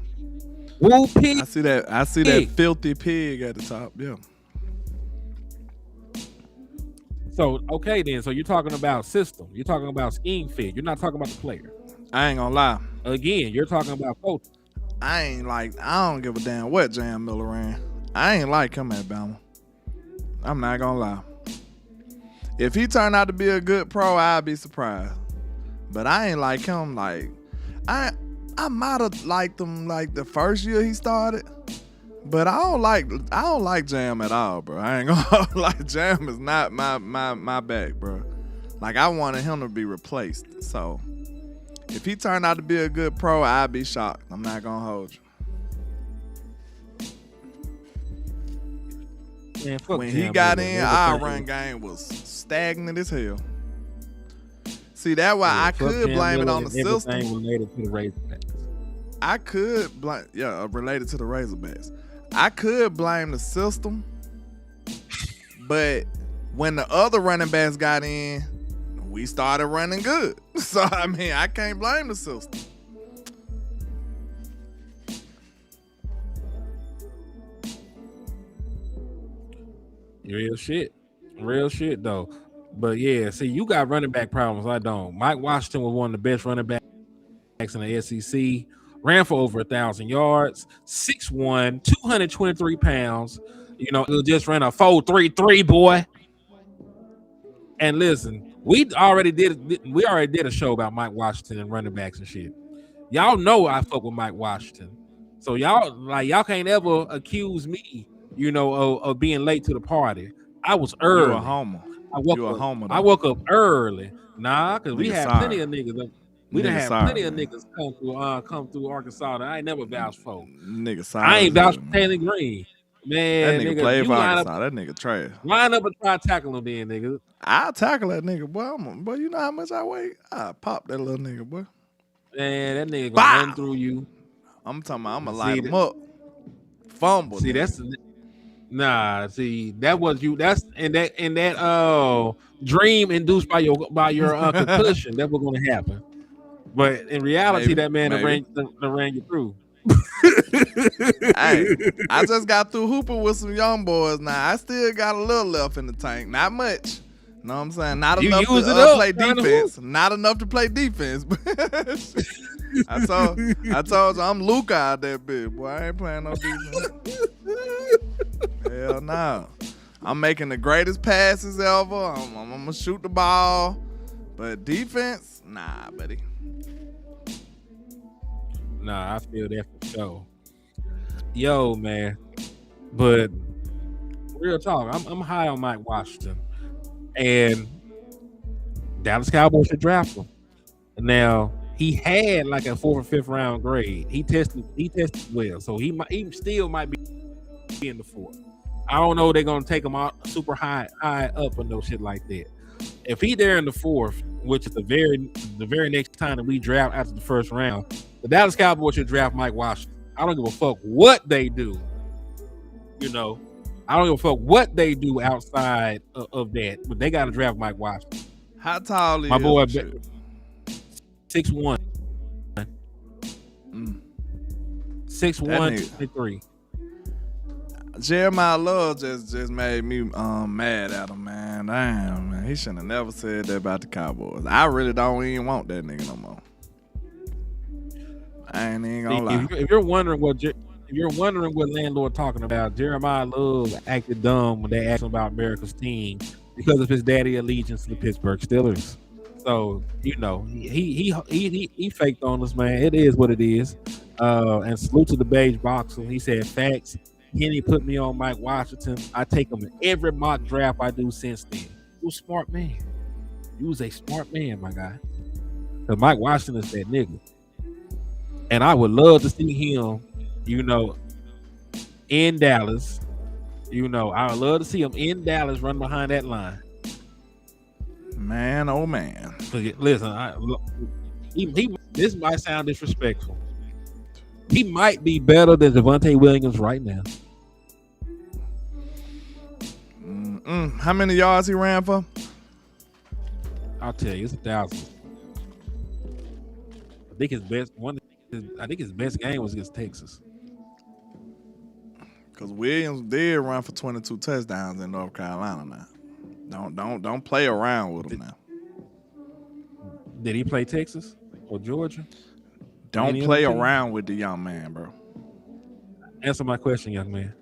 Woo pig.
I see that filthy pig at the top. Yeah.
So okay then. So you're talking about system. You're talking about scheme fit. You're not talking about the player.
I ain't gonna lie.
Again, you're talking about coach.
I don't give a damn what Jam Miller ran. I ain't like him at Bama. I'm not gonna lie. If he turned out to be a good pro, I'd be surprised. But I ain't like him. Like I might have liked him like the first year he started. But I don't like Jam at all, bro. I ain't gonna like Jam is not my back, bro. Like I wanted him to be replaced. So if he turned out to be a good pro, I'd be shocked. I'm not gonna hold you.
Man,
when he got in, our run game was stagnant as hell. See, that's why I could blame it on the system.
Related to the Razorbacks.
I could blame, related to the Razorbacks. I could blame the system, but when the other running backs got in, we started running good. So, I mean, I can't blame the system.
Real shit though. But yeah, see, you got running back problems. I don't. Mike Washington was one of the best running backs in the SEC. Ran for over 1,000 yards. 6'1", 223 pounds. Just ran a 4.33, boy. And listen, we already did a show about Mike Washington and running backs and shit. Y'all know I fuck with Mike Washington, so y'all can't ever accuse me, of being late to the party. I was early.
You a homer.
I woke up early. Nah, because we had plenty of niggas. We done had plenty of niggas come through Arkansas that I ain't never vouched for.
Nigga sorry.
I ain't vouched for Taylor Green. Man,
that nigga played for Arkansas. That nigga trash.
Line up and try to tackle him then, nigga.
I'll tackle that nigga, boy. Boy, you know how much I weigh? I'll pop that little nigga, boy.
Man, that nigga gonna run through you.
I'm talking about I'm gonna light him up. Fumble.
See, that was you. That's in that dream induced by your concussion. That was gonna happen. But in reality, that man ran you through.
Hey, I just got through hooping with some young boys. Now I still got a little left in the tank. Not much. Know what I'm saying? Not enough to play defense. Not enough to play defense. I told you I'm Luka out there, bitch. Boy, I ain't playing no defense. Hell no. I'm making the greatest passes ever. I'm gonna shoot the ball. But defense, nah, buddy.
Nah, I feel that for sure. Yo, man. But real talk, I'm high on Mike Washington. And Dallas Cowboys should draft him. Now, he had like a 4th or 5th round grade. He tested well. So he still might be in the 4th. I don't know if they're gonna take him out super high up or no shit like that. If he there in the 4th, which is the very next time that we draft after the 1st round, the Dallas Cowboys should draft Mike Washington. I don't give a fuck what they do. I don't give a fuck what they do outside of that, but they got to draft Mike Washington.
How tall is
my boy? 6'1". 6'1", 23.
Jeremiah Love just made me mad at him, man. Damn, man. He shouldn't have never said that about the Cowboys. I really don't even want that nigga no more. I ain't even gonna lie.
If you're wondering what landlord talking about, Jeremiah Love acted dumb when they asked him about America's team because of his daddy allegiance to the Pittsburgh Steelers. So he faked on us, man. It is what it is. And salute to the beige boxer. He said facts. Henny put me on Mike Washington. I take him in every mock draft I do since then. You a smart man. You was a smart man, my guy. Because Mike Washington is that nigga. And I would love to see him, in Dallas. I would love to see him in Dallas run behind that line.
Man, oh man.
Listen, this might sound disrespectful. He might be better than Javonte Williams right now.
How many yards he ran for?
I'll tell you, it's 1,000. I think his best game was against Texas.
Because Williams did run for 22 touchdowns in North Carolina now. Don't play around with him now.
Did he play Texas or Georgia?
Don't play around with the young man, bro.
Answer my question, young man.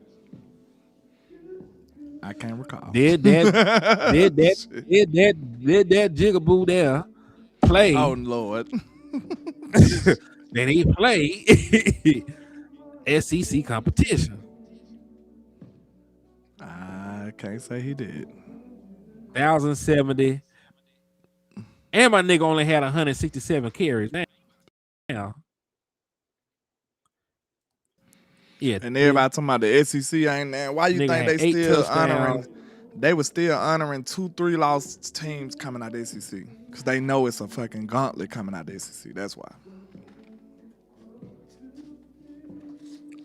I can't recall.
Did that jigaboo there play?
Oh Lord.
Then he played SEC competition.
I can't say he did.
1,070. And my nigga only had 167 carries. Now. Yeah.
And everybody talking about the SEC ain't there. Why you think they still honoring? They were still honoring 2-3 lost teams coming out of the SEC because they know it's a fucking gauntlet coming out of the SEC. That's why.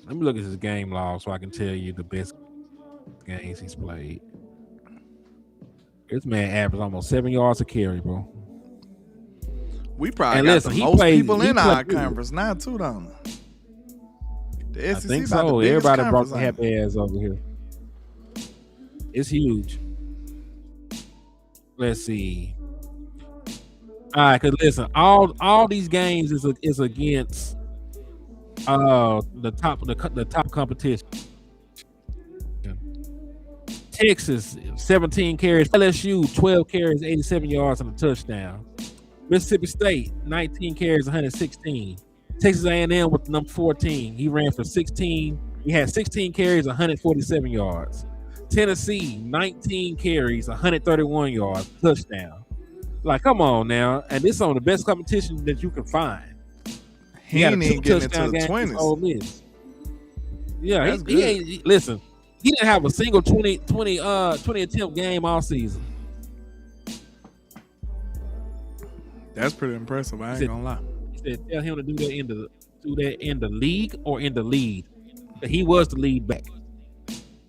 Let me look at his game log so I can tell you the best games he's played. This man averaged almost 7 yards a carry, bro.
We probably got the most people in our conference now too, don't we? The SEC
I think
about
so.
the biggest
Everybody brought
conference,
the happy ass over here. It's huge. Let's see. All right, because listen, all these games is against the top competition. Texas 17 carries, LSU 12 carries, 87 yards and a touchdown. Mississippi State 19 carries, 116. Texas A&M with number 14. He ran for 16. He had 16 carries, 147 yards. Tennessee 19 carries, 131 yards, touchdown. Like, come on now, and this is on the best competition that you can find.
He ain't even getting into the 20s.
Ole Miss. Yeah, he ain't. Listen, he didn't have a single 20 attempt game all season.
That's pretty impressive. I ain't gonna lie.
He said, tell him to do that in the league or in the lead. He was the lead back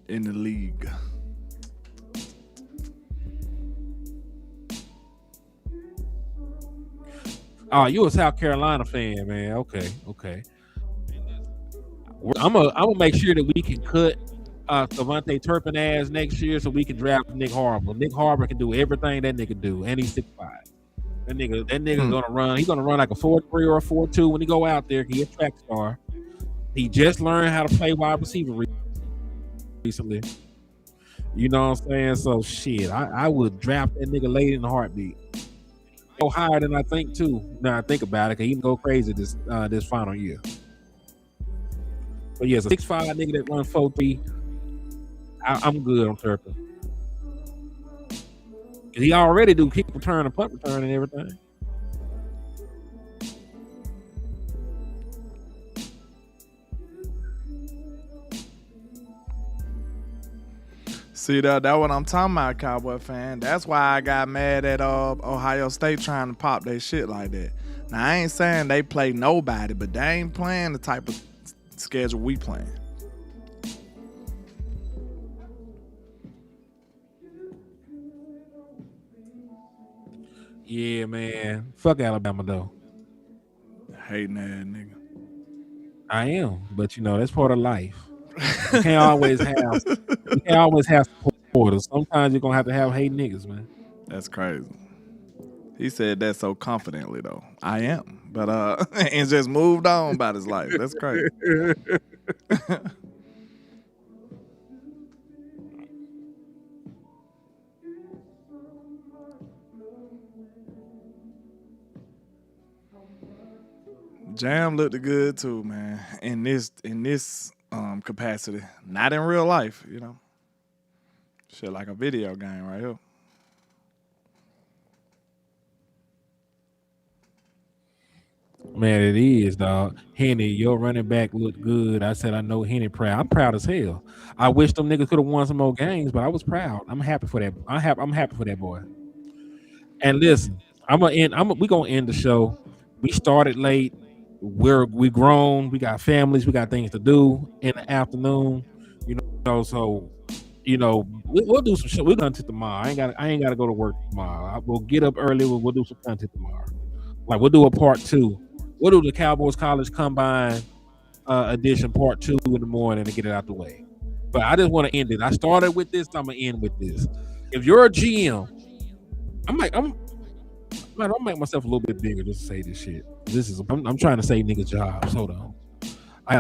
in the league.
Oh, you a South Carolina fan, man. Okay. I'm gonna make sure that we can cut Devontae Turpin ass next year so we can draft Nick Harbor. Nick Harbor can do everything that nigga do, and he's 6'5". That nigga's gonna run. He's gonna run like a 4.3 or a 4.2 when he go out there. He a track star. He just learned how to play wide receiver recently. You know what I'm saying? So shit, I would draft that nigga late in the heartbeat. Go higher than I think too. Now I think about it, cause he can go crazy this final year. But yes, a 6'5" nigga that run 4.3. I'm good on Turpin. He already do kick return and punt return and everything.
See that's what I'm talking about, Cowboy fan. That's why I got mad at Ohio State trying to pop their shit like that. Now I ain't saying they play nobody, but they ain't playing the type of schedule we playing.
Yeah, man. Fuck Alabama though.
Hating that nigga.
I am, but that's part of life. You can't always have supporters. Sometimes you're gonna have to have hate niggas, man.
That's crazy. He said that so confidently though. I am, but and just moved on about his life. That's crazy. Jam looked good too, man. In this capacity, not in real life, you know. Shit like a video game right here.
Man, it is, dog. Henny, your running back looked good. I said I know Henny proud. I'm proud as hell. I wish them niggas could have won some more games, but I was proud. I'm happy for that. I'm happy for that boy. And listen, we gonna end the show. We started late. We grown. We got families. We got things to do in the afternoon. You know, so we'll do some shit. We're gonna content tomorrow. I ain't gotta go to work tomorrow. We'll get up early. We'll do some content tomorrow. Like we'll do a part 2. We'll do the Cowboys College Combine edition part 2 in the morning to get it out the way. But I just want to end it. I started with this. I'm gonna end with this. If you're a GM, I'm make myself a little bit bigger just to say this shit. I'm trying to save niggas jobs. Hold on. I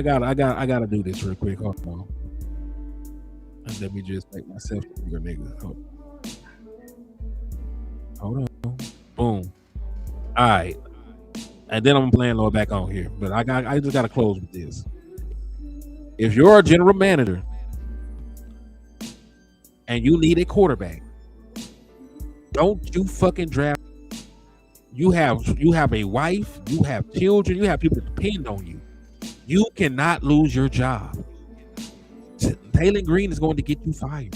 gotta do this real quick. Hold on. And let me just make myself a bigger nigga. Hold on. Boom. All right. And then I'm playing Lord back on here. But I just gotta close with this. If you're a general manager and you need a quarterback, don't you fucking draft. You have a wife, you have children, you have people that depend on you. You cannot lose your job. Taylor Green is going to get you fired.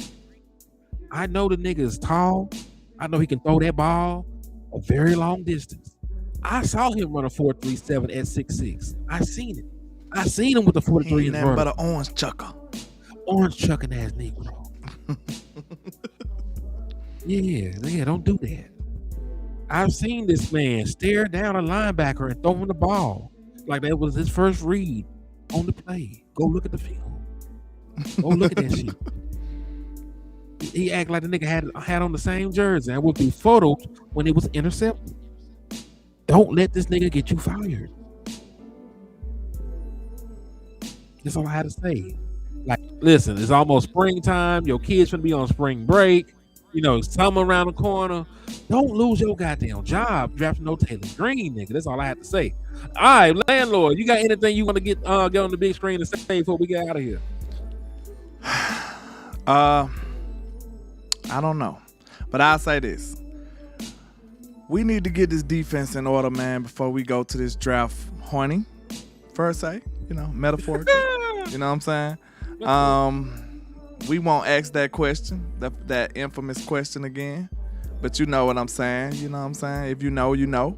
I know the nigga is tall. I know he can throw that ball a very long distance. I saw him run a 4.37 at 6'6". I seen it. I seen him with the 43 in front.
Nothing but an orange chucker.
Orange chucking ass Negro. Yeah, don't do that. I've seen this man stare down a linebacker and throw him the ball like that was his first read on the play. Go look at the film. Go look at that shit. He act like the nigga had on the same jersey. I would be photos when it was intercepted. Don't let this nigga get you fired. That's all I had to say. Like, listen, it's almost springtime. Your kids should be on spring break. You know, summer around the corner. Don't lose your goddamn job drafting no Taylor Green, nigga. That's all I have to say. All right, landlord, you got anything you want to get on the big screen and say before we get out of here?
I don't know, but I'll say this: we need to get this defense in order, man, before we go to this draft horny, per se. You know, metaphorically. You know what I'm saying? We won't ask that question, that infamous question again. But you know what I'm saying. You know what I'm saying? If you know, you know.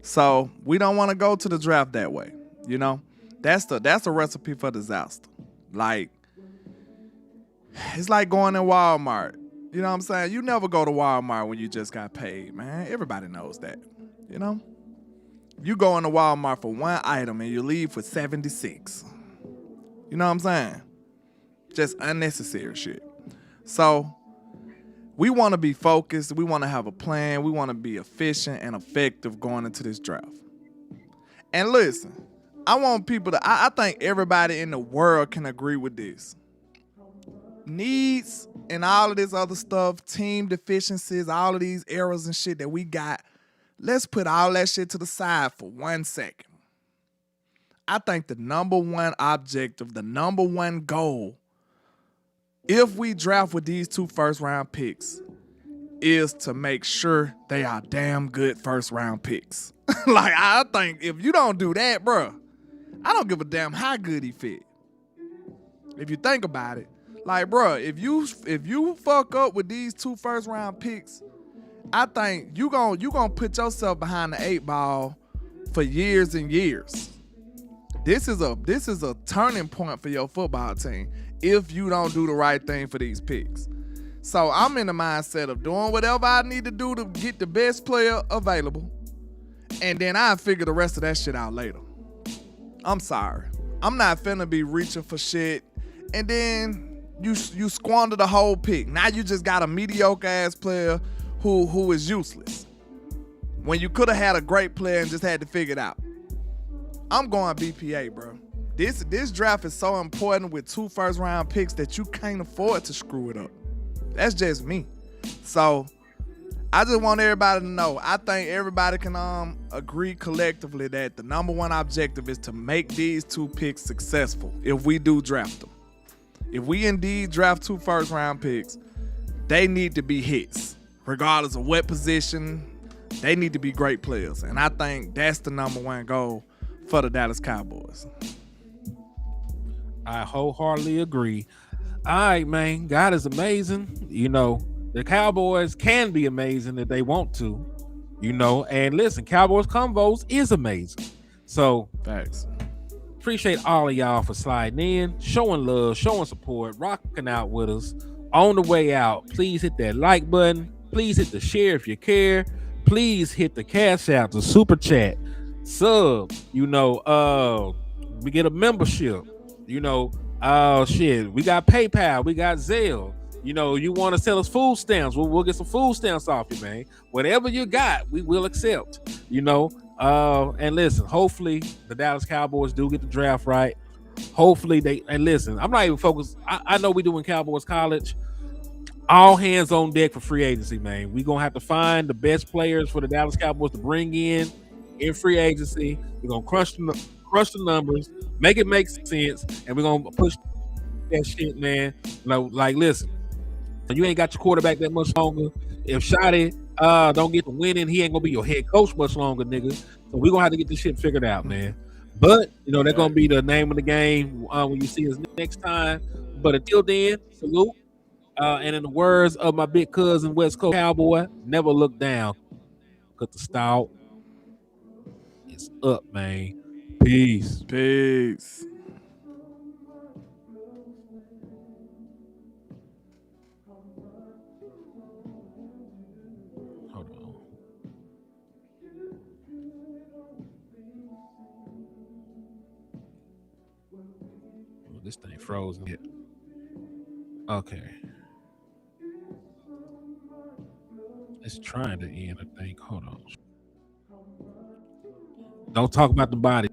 So we don't want to go to the draft that way. You know? That's a recipe for disaster. Like, it's like going in Walmart. You know what I'm saying? You never go to Walmart when you just got paid, man. Everybody knows that. You know? You go into Walmart for one item and you leave for 76. You know what I'm saying? Just unnecessary shit. So we want to be focused. We want to have a plan. We want to be efficient and effective going into this draft. And listen, I want people to, I think everybody in the world can agree with this. Needs and all of this other stuff, team deficiencies, all of these errors and shit that we got, let's put all that shit to the side for 1 second. I think the number one objective, the number one goal, if we draft with these 2 first-round picks, is to make sure they are damn good first-round picks. Like, I think if you don't do that, bro, I don't give a damn how good he fit. If you think about it, like, bro, if you fuck up with these 2 first-round picks, I think you gonna put yourself behind the 8 ball for years and years. This is a turning point for your football team if you don't do the right thing for these picks. So I'm in the mindset of doing whatever I need to do to get the best player available, and then I'll figure the rest of that shit out later. I'm sorry. I'm not finna be reaching for shit, and then you squander the whole pick. Now you just got a mediocre ass player who is useless. when you could have had a great player and just had to figure it out. I'm going BPA, bro. This draft is so important with 2 first-round picks that you can't afford to screw it up. That's just me. So I just want everybody to know. I think everybody can agree collectively that the number one objective is to make these 2 picks successful if we do draft them. If we indeed draft 2 first-round picks, they need to be hits. Regardless of what position, they need to be great players. And I think that's the number one goal for the Dallas Cowboys.
I wholeheartedly agree. All right, man. God is amazing. You know, the Cowboys can be amazing if they want to, you know. And listen, Cowboys Convos is amazing. So,
Facts.
Appreciate all of y'all for sliding in, showing love, showing support, rocking out with us. On the way out, please hit that like button. Please hit the share if you care. Please hit the cash out, the super chat, sub. You know, we get a membership. You know, shit, we got PayPal, we got Zelle. You know, you want to sell us food stamps, we'll get some food stamps off you, man. Whatever you got, we will accept. You know, and listen, hopefully the Dallas Cowboys do get the draft right. Hopefully and listen, I'm not even focused. I know we doing Cowboys College. All hands on deck for free agency, man. We're gonna have to find the best players for the Dallas Cowboys to bring in free agency. We're gonna crush the numbers, make it make sense, and we're gonna push that shit, man. Like listen, you ain't got your quarterback that much longer. If Shotty don't get the winning, he ain't gonna be your head coach much longer, nigga. So we're gonna have to get this shit figured out, man. But you know, that's gonna be the name of the game when you see us next time. But until then, salute. And in the words of my big cousin West Coast Cowboy, never look down. Cause the stout is up, man. Peace.
Peace.
Hold on. Oh, this thing frozen yet. Okay. It's trying to end, I think. Hold on. Don't talk about the body.